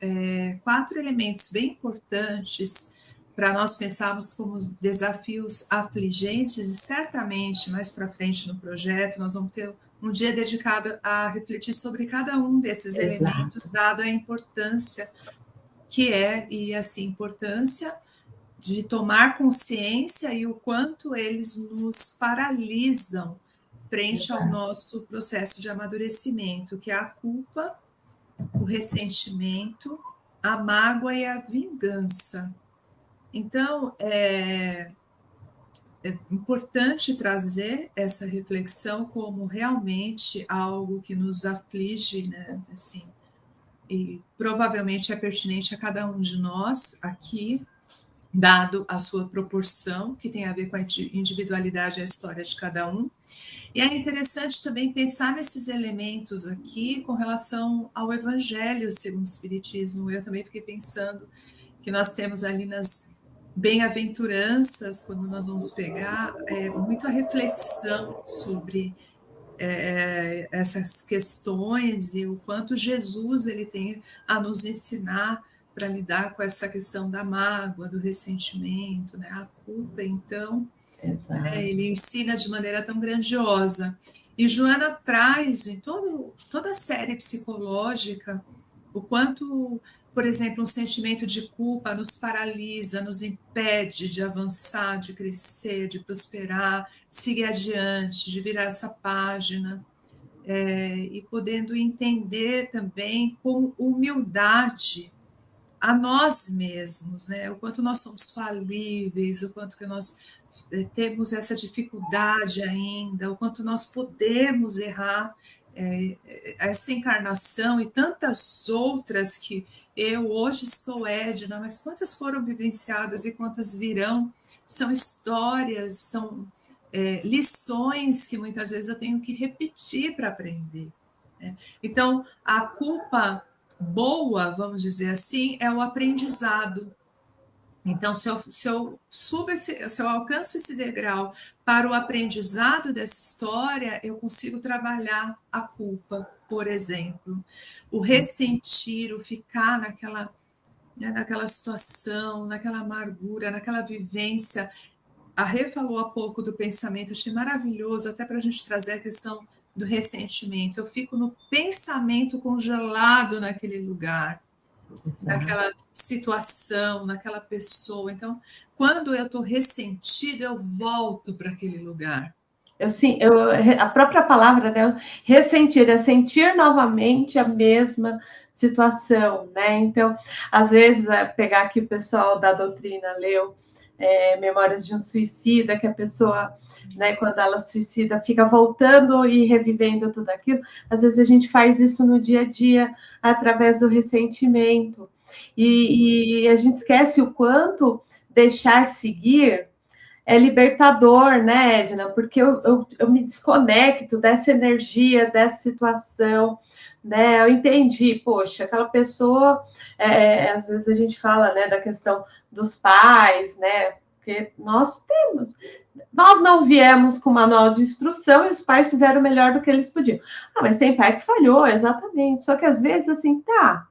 4 elementos bem importantes para nós pensarmos como desafios afligentes, e certamente mais para frente no projeto nós vamos ter um dia dedicado a refletir sobre cada um desses elementos, dado a importância que é, e assim, importância de tomar consciência e o quanto eles nos paralisam frente ao nosso processo de amadurecimento, que é a culpa, o ressentimento, a mágoa e a vingança. Então, é importante trazer essa reflexão como realmente algo que nos aflige, né? Assim, e provavelmente é pertinente a cada um de nós aqui, dado a sua proporção, que tem a ver com a individualidade e a história de cada um. E é interessante também pensar nesses elementos aqui com relação ao Evangelho segundo o Espiritismo. Eu também fiquei pensando que nós temos ali nas bem-aventuranças, quando nós vamos pegar, muita reflexão sobre essas questões e o quanto Jesus ele tem a nos ensinar para lidar com essa questão da mágoa, do ressentimento, né? A culpa, então, ele ensina de maneira tão grandiosa. E Joana traz em toda a série psicológica o quanto, por exemplo, um sentimento de culpa nos paralisa, nos impede de avançar, de crescer, de prosperar, de seguir adiante, de virar essa página, e podendo entender também com humildade a nós mesmos, né? O quanto nós somos falíveis, o quanto que nós temos essa dificuldade ainda, o quanto nós podemos errar, essa encarnação e tantas outras que eu hoje estou Edna, mas quantas foram vivenciadas e quantas virão, são histórias, são lições que muitas vezes eu tenho que repetir para aprender. Né? Então, a culpa boa, vamos dizer assim, é o aprendizado. Então, se eu alcanço esse degrau para o aprendizado dessa história, eu consigo trabalhar a culpa, por exemplo. O ressentir, o ficar naquela situação, naquela amargura, naquela vivência. A Rê falou há pouco do pensamento, achei maravilhoso, até para a gente trazer a questão do ressentimento. Eu fico no pensamento congelado naquele lugar, naquela situação, naquela pessoa. Então, quando eu estou ressentida, eu volto para aquele lugar. A própria palavra, né, ressentir, é sentir novamente a mesma situação, né? Então, às vezes, pegar aqui o pessoal da doutrina leu Memórias de um Suicida, que a pessoa, né, quando ela suicida, fica voltando e revivendo tudo aquilo. Às vezes a gente faz isso no dia a dia, através do ressentimento. E a gente esquece o quanto deixar seguir é libertador, né, Edna? Porque eu me desconecto dessa energia, dessa situação, né? Eu entendi, poxa, aquela pessoa, às vezes a gente fala, né, da questão dos pais, né? Porque nós não viemos com manual de instrução e os pais fizeram o melhor do que eles podiam. Ah, mas tem pai que falhou, exatamente. Só que às vezes, assim, tá,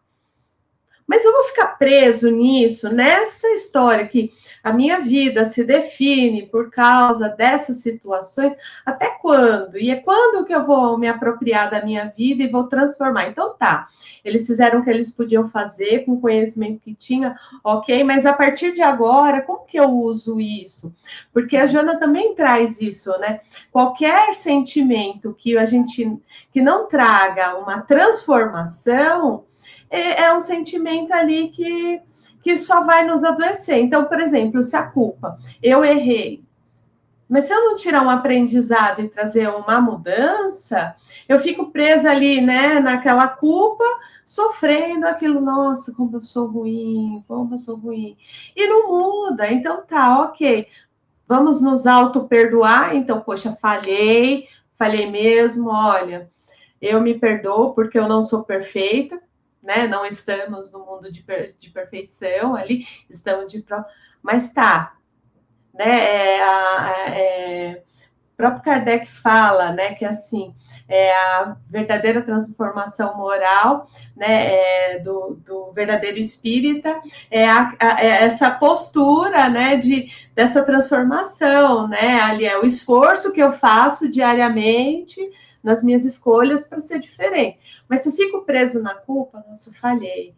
mas eu vou ficar preso nisso, nessa história que a minha vida se define por causa dessas situações, até quando? E é quando que eu vou me apropriar da minha vida e vou transformar? Então tá, eles fizeram o que eles podiam fazer com o conhecimento que tinha, ok, mas a partir de agora, como que eu uso isso? Porque a Joana também traz isso, né? Qualquer sentimento que não traga uma transformação, é um sentimento ali que só vai nos adoecer. Então, por exemplo, se a culpa, eu errei, mas se eu não tirar um aprendizado e trazer uma mudança, eu fico presa ali, né, naquela culpa, sofrendo aquilo, nossa, como eu sou ruim, como eu sou ruim. E não muda, então tá, ok. Vamos nos auto-perdoar, então, poxa, falhei mesmo, olha, eu me perdoo porque eu não sou perfeita, né? Não estamos no mundo de perfeição ali, estamos de prova, mas tá, né? O próprio Kardec fala, né, que assim, a verdadeira transformação moral, né, do verdadeiro espírita, essa postura, né, dessa transformação, né, ali é o esforço que eu faço diariamente nas minhas escolhas para ser diferente. Mas se eu fico preso na culpa, nossa, falhei,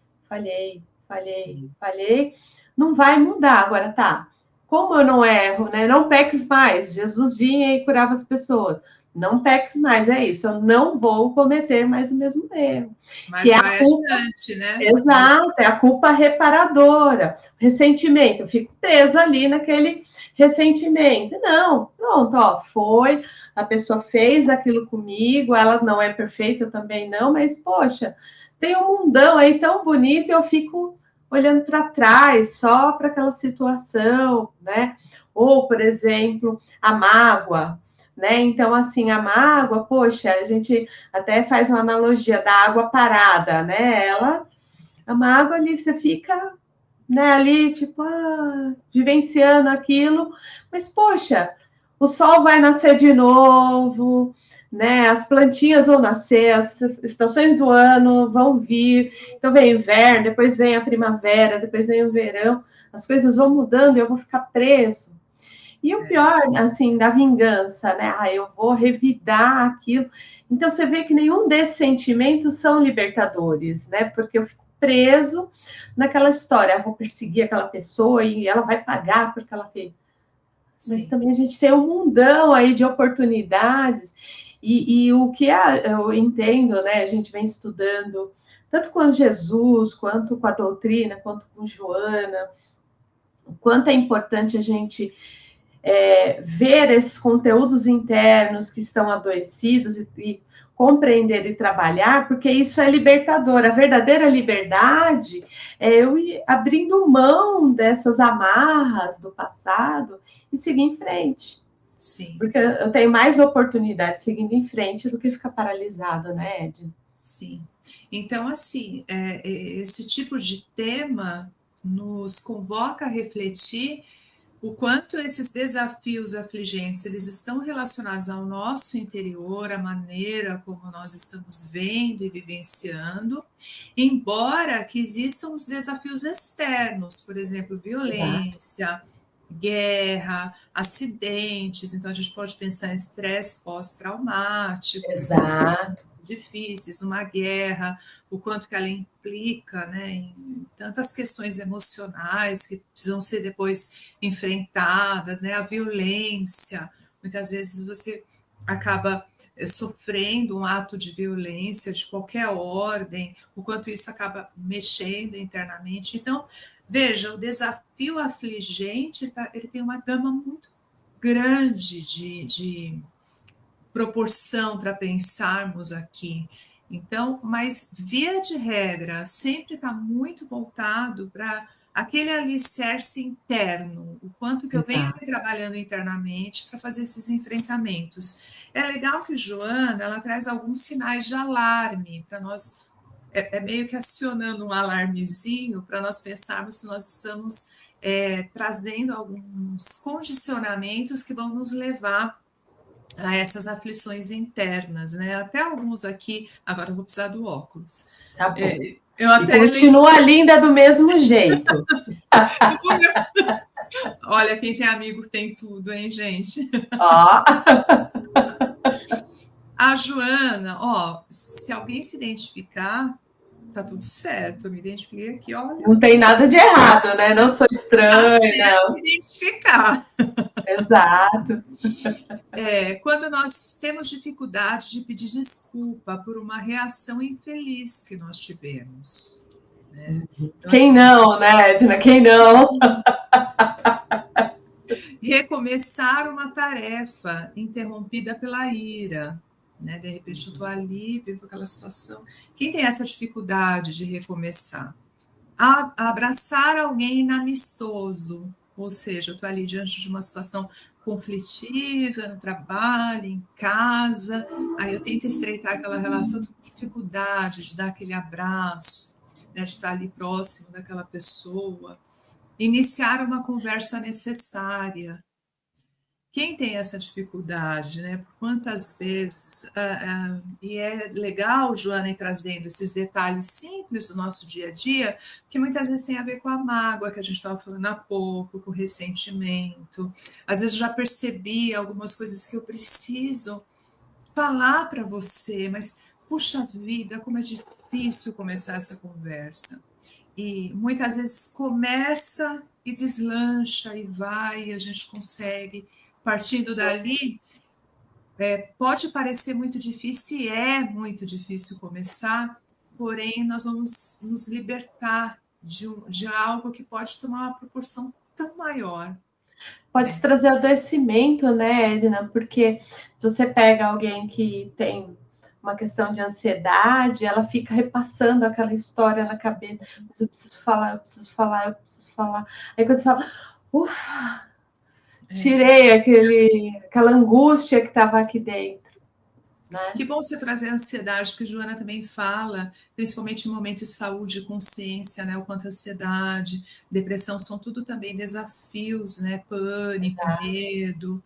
não vai mudar. Agora, tá, como eu não erro, né? Não peques mais. Jesus vinha e curava as pessoas. Não peques mais, é isso. Eu não vou cometer mais o mesmo erro. Mas Que é a vai culpa, adiante, né? exato, é a culpa reparadora. Ressentimento, eu fico preso ali naquele ressentimento. Não, pronto, ó, foi, a pessoa fez aquilo comigo, ela não é perfeita também não, mas poxa, tem um mundão aí tão bonito e eu fico olhando para trás, só para aquela situação, né? Ou, por exemplo, a mágoa, né? Então, assim, a mágoa, poxa, a gente até faz uma analogia da água parada, né? A mágoa ali, você fica, né, ali, tipo, vivenciando aquilo, mas, poxa, o sol vai nascer de novo, né? As plantinhas vão nascer, as estações do ano vão vir. Então vem inverno, depois vem a primavera, depois vem o verão. As coisas vão mudando e eu vou ficar preso. E o pior, assim, da vingança, né? Eu vou revidar aquilo. Então você vê que nenhum desses sentimentos são libertadores, né? Porque eu fico preso naquela história. Eu vou perseguir aquela pessoa e ela vai pagar porque ela fez. Mas também a gente tem um mundão aí de oportunidades. E o que eu entendo, né? A gente vem estudando tanto com Jesus, quanto com a doutrina, quanto com Joana, o quanto é importante a gente ver esses conteúdos internos que estão adoecidos e compreender e trabalhar, porque isso é libertador. A verdadeira liberdade é eu ir abrindo mão dessas amarras do passado e seguir em frente. Sim. Porque eu tenho mais oportunidade seguindo em frente do que ficar paralisado, né, Ed? Sim. Então, assim, esse tipo de tema nos convoca a refletir o quanto esses desafios afligentes, eles estão relacionados ao nosso interior, a maneira como nós estamos vendo e vivenciando, embora que existam os desafios externos, por exemplo, violência, guerra, acidentes, então a gente pode pensar em estresse pós-traumático, são Exato. difíceis, uma guerra, o quanto que ela implica, né, em tantas questões emocionais que precisam ser depois enfrentadas, né, a violência, muitas vezes você acaba sofrendo um ato de violência de qualquer ordem, o quanto isso acaba mexendo internamente. Então, Veja, o desafio afligente, ele tem uma gama muito grande de proporção para pensarmos aqui. Então, mas via de regra, sempre está muito voltado para aquele alicerce interno, o quanto que eu venho trabalhando internamente para fazer esses enfrentamentos. É legal que Joana, ela traz alguns sinais de alarme para nós, é meio que acionando um alarmezinho para nós pensarmos se nós estamos trazendo alguns condicionamentos que vão nos levar a essas aflições internas, né? Até alguns aqui, agora eu vou precisar do óculos. Tá bom. Eu até e continua linda do mesmo jeito. Olha, quem tem amigo tem tudo, hein, gente? Ó. A Joana, ó, se alguém se identificar, tá tudo certo. Eu me identifiquei aqui, olha. Não tem nada de errado, né? Não sou estranha. Não. Me identificar. Exato. Quando nós temos dificuldade de pedir desculpa por uma reação infeliz que nós tivemos. Né? Então, quem assim, não, né, Edna? Quem não? Recomeçar uma tarefa interrompida pela ira. Né? De repente eu estou ali, vivo aquela situação. Quem tem essa dificuldade de recomeçar? Abraçar alguém inamistoso, ou seja, eu estou ali diante de uma situação conflitiva no trabalho, em casa, aí eu tento estreitar aquela relação, estou com dificuldade de dar aquele abraço, né, de estar ali próximo daquela pessoa, iniciar uma conversa necessária. Quem tem essa dificuldade, né? Por quantas vezes, e é legal, Joana, ir trazendo esses detalhes simples do nosso dia a dia, que muitas vezes tem a ver com a mágoa que a gente estava falando há pouco, com o ressentimento. Às vezes eu já percebi algumas coisas que eu preciso falar para você, mas, puxa vida, como é difícil começar essa conversa. E muitas vezes começa e deslancha e vai, e a gente consegue. Partindo dali, pode parecer muito difícil, e é muito difícil começar, porém nós vamos nos libertar de algo que pode tomar uma proporção tão maior. Pode trazer adoecimento, né, Edna? Porque se você pega alguém que tem uma questão de ansiedade, ela fica repassando aquela história na cabeça. Mas eu preciso falar, eu preciso falar, eu preciso falar. Aí quando você fala, ufa, tirei aquela angústia que estava aqui dentro. Né? Que bom você trazer a ansiedade, porque a Joana também fala, principalmente em momentos de saúde e consciência, né? O quanto a ansiedade, depressão são tudo também desafios, né? Pânico, medo,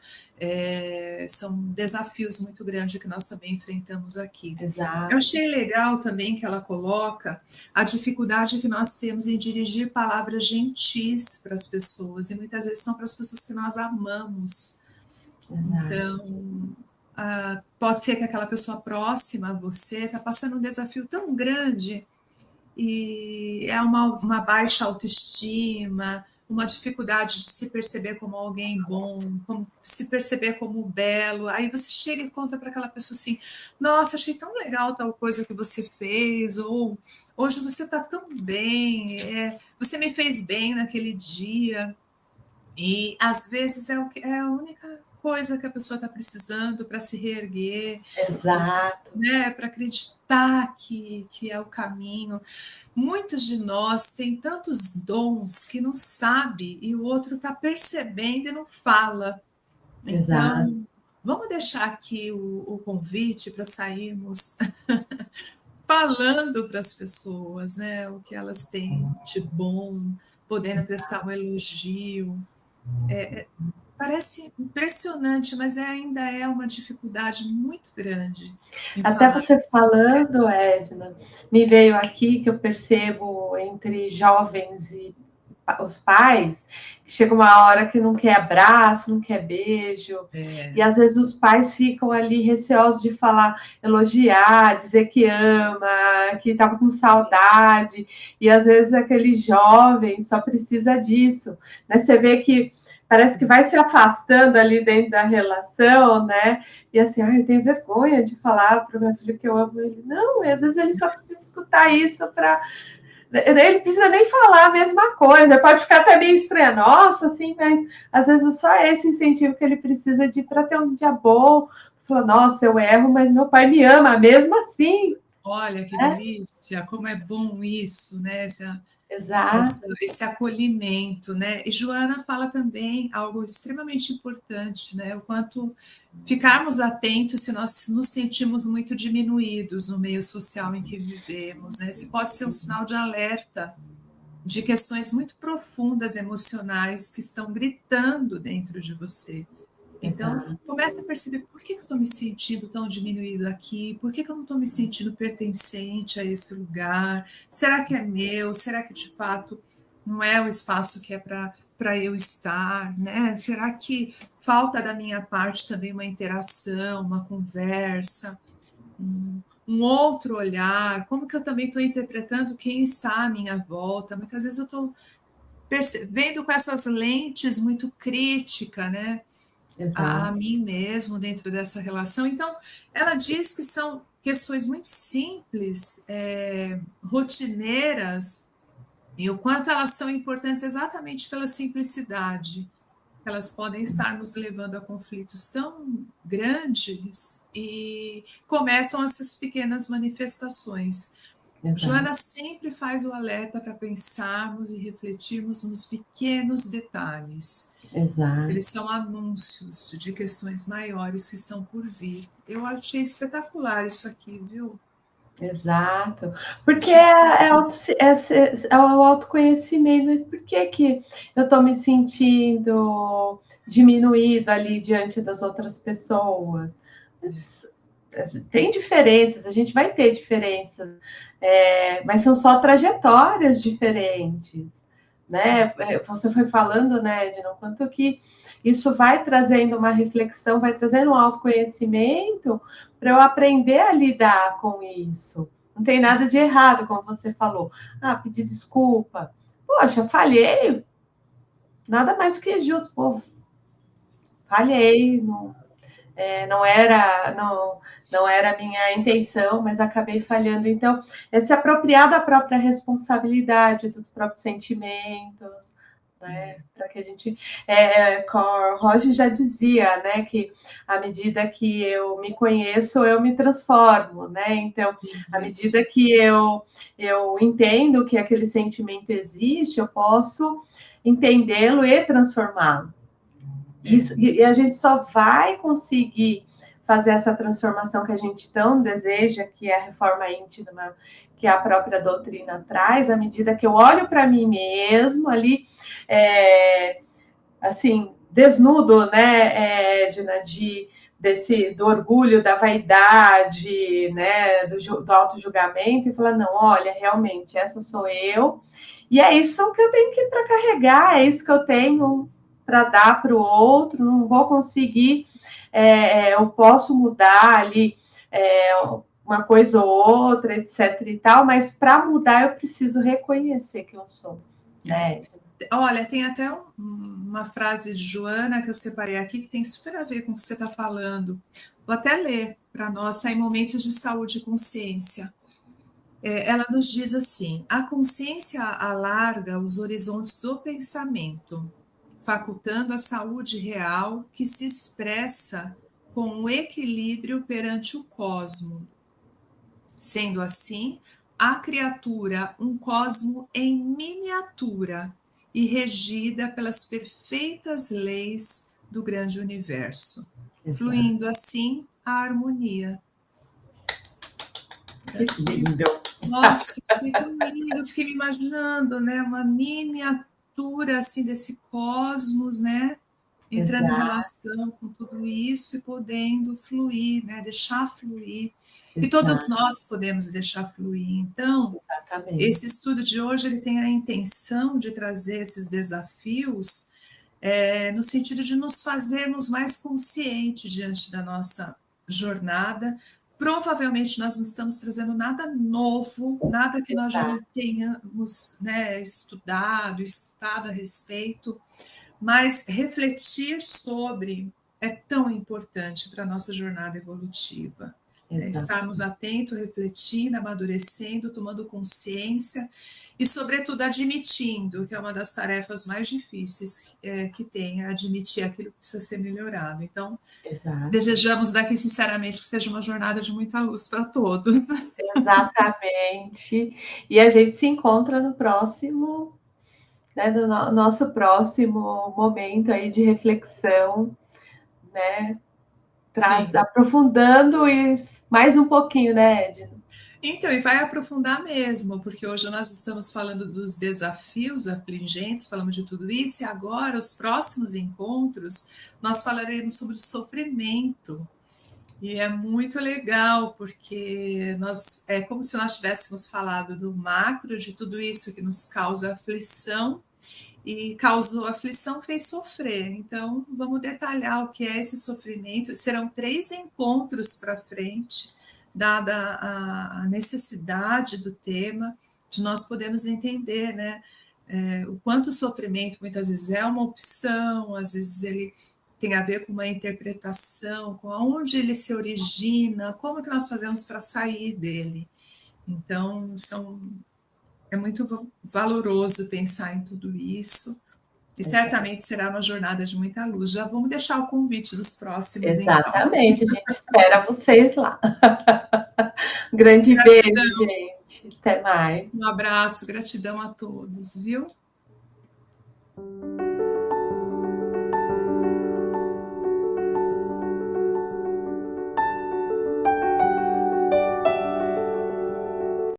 são desafios muito grandes que nós também enfrentamos aqui. Exato. Eu achei legal também que ela coloca a dificuldade que nós temos em dirigir palavras gentis para as pessoas, e muitas vezes são para as pessoas que nós amamos. Exato. Então, pode ser que aquela pessoa próxima a você está passando um desafio tão grande e é uma baixa autoestima, uma dificuldade de se perceber como alguém bom, como se perceber como belo. Aí você chega e conta para aquela pessoa assim, nossa, achei tão legal tal coisa que você fez, ou hoje você está tão bem, você me fez bem naquele dia. E às vezes é a única coisa que a pessoa está precisando para se reerguer. Exato. Né, para acreditar que é o caminho. Muitos de nós têm tantos dons que não sabe e o outro está percebendo e não fala. Exato. Então, vamos deixar aqui o convite para sairmos falando para as pessoas, né, o que elas têm de bom, podendo prestar um elogio. Parece impressionante, mas ainda é uma dificuldade muito grande. Até você falando, Edna, me veio aqui que eu percebo entre jovens e os pais, que chega uma hora que não quer abraço, não quer beijo, e às vezes os pais ficam ali receosos de falar, elogiar, dizer que ama, que estava com saudade, e às vezes aquele jovem só precisa disso, né? Você vê que parece que vai se afastando ali dentro da relação, né? E assim, eu tenho vergonha de falar para o meu filho que eu amo ele. Não, às vezes ele só precisa escutar isso para, Ele precisa nem falar a mesma coisa, pode ficar até meio estranho, nossa, assim, mas às vezes só esse incentivo que ele precisa de para ter um dia bom. Falou, nossa, eu erro, mas meu pai me ama mesmo assim. Olha que Né? delícia, como é bom isso, né? Exato. Esse acolhimento, né? E Joana fala também algo extremamente importante, né? O quanto ficarmos atentos se nós nos sentimos muito diminuídos no meio social em que vivemos, né? Esse pode ser um sinal de alerta de questões muito profundas emocionais que estão gritando dentro de você. Então, Exato. comece a perceber por que eu estou me sentindo tão diminuído aqui, por que eu não estou me sentindo pertencente a esse lugar, será que é meu, será que de fato não é o espaço que é para eu estar, né? Será que falta da minha parte também uma interação, uma conversa, um outro olhar, como que eu também estou interpretando quem está à minha volta, muitas vezes eu estou vendo com essas lentes muito crítica, né? A Exato. mim mesmo dentro dessa relação. Então, ela diz que são questões muito simples, rotineiras, e o quanto elas são importantes exatamente pela simplicidade. Elas podem estar nos levando a conflitos tão grandes e começam essas pequenas manifestações. Exato. Joana sempre faz o alerta para pensarmos e refletirmos nos pequenos detalhes. Exato. Eles são anúncios de questões maiores que estão por vir. Eu achei espetacular isso aqui, viu? Exato. Porque Achei é o autoconhecimento, mas por que que eu estou me sentindo diminuído ali diante das outras pessoas? Mas, tem diferenças, a gente vai ter diferenças, mas são só trajetórias diferentes, sim, né? Você foi falando, né, Edna, o quanto que isso vai trazendo uma reflexão, vai trazendo um autoconhecimento para eu aprender a lidar com isso. Não tem nada de errado, como você falou. Ah, pedir desculpa. Poxa, falhei. Nada mais do que justo. Pô, falhei. Não, não era a minha intenção, mas acabei falhando. Então, é se apropriar da própria responsabilidade, dos próprios sentimentos, né? Para que a gente. Roger já dizia, né, que à medida que eu me conheço, eu me transformo, né? Então, à isso. medida que eu entendo que aquele sentimento existe, eu posso entendê-lo e transformá-lo. É, Isso, e a gente só vai conseguir fazer essa transformação que a gente tão deseja, que é a reforma íntima, que a própria doutrina traz, à medida que eu olho para mim mesmo ali, assim, desnudo, né, Edna, do orgulho, da vaidade, né, do auto-julgamento, e falar, não, olha, realmente, essa sou eu, e é isso que eu tenho que ir para carregar, é isso que eu tenho para dar para o outro, não vou conseguir, eu posso mudar ali uma coisa ou outra, etc e tal, mas para mudar eu preciso reconhecer que eu sou, é. né? Olha, tem até uma frase de Joana que eu separei aqui que tem super a ver com o que você está falando. Vou até ler para nós, em momentos de saúde e consciência. Ela nos diz assim: a consciência alarga os horizontes do pensamento, facultando a saúde real que se expressa com o equilíbrio perante o cosmo. Sendo assim, a criatura um cosmo em miniatura e regida pelas perfeitas leis do grande universo, Exato. fluindo assim a harmonia. Eu Que achei, lindo. nossa, achei tão lindo, eu fiquei me imaginando, né, uma miniatura assim desse cosmos, né, entrando em Exato, relação com tudo isso e podendo fluir, né, deixar fluir. E todos exato, nós podemos deixar fluir. Então, exatamente. esse estudo de hoje ele tem a intenção de trazer esses desafios no sentido de nos fazermos mais conscientes diante da nossa jornada. Provavelmente nós não estamos trazendo nada novo, nada que nós já não Exato, tenhamos, né, estudado, escutado a respeito, mas refletir sobre é tão importante para a nossa jornada evolutiva. Estarmos atentos, refletindo, amadurecendo, tomando consciência e, sobretudo, admitindo, que é uma das tarefas mais difíceis que tem, admitir aquilo que precisa ser melhorado. Então, desejamos daqui, sinceramente, que seja uma jornada de muita luz para todos. Exatamente. E a gente se encontra no próximo, né, no nosso próximo momento aí de reflexão, né? Aprofundando isso mais um pouquinho, né, Edna? Então, e vai aprofundar mesmo, porque hoje nós estamos falando dos desafios afligentes, falamos de tudo isso, e agora, os próximos encontros, nós falaremos sobre o sofrimento. E é muito legal, porque é como se nós tivéssemos falado do macro, de tudo isso que nos causa aflição, e causou aflição, fez sofrer. Então, vamos detalhar o que é esse sofrimento. Serão 3 encontros para frente, dada a necessidade do tema, de nós podermos entender, né, o quanto o sofrimento muitas vezes é uma opção, às vezes ele tem a ver com uma interpretação, com onde ele se origina, como que nós fazemos para sair dele. Então, é muito valoroso pensar em tudo isso, e certamente será uma jornada de muita luz. Já vamos deixar o convite dos próximos, Exatamente, então. A gente espera vocês lá. Grande beijo, gente. Até mais. Um abraço, gratidão a todos, viu?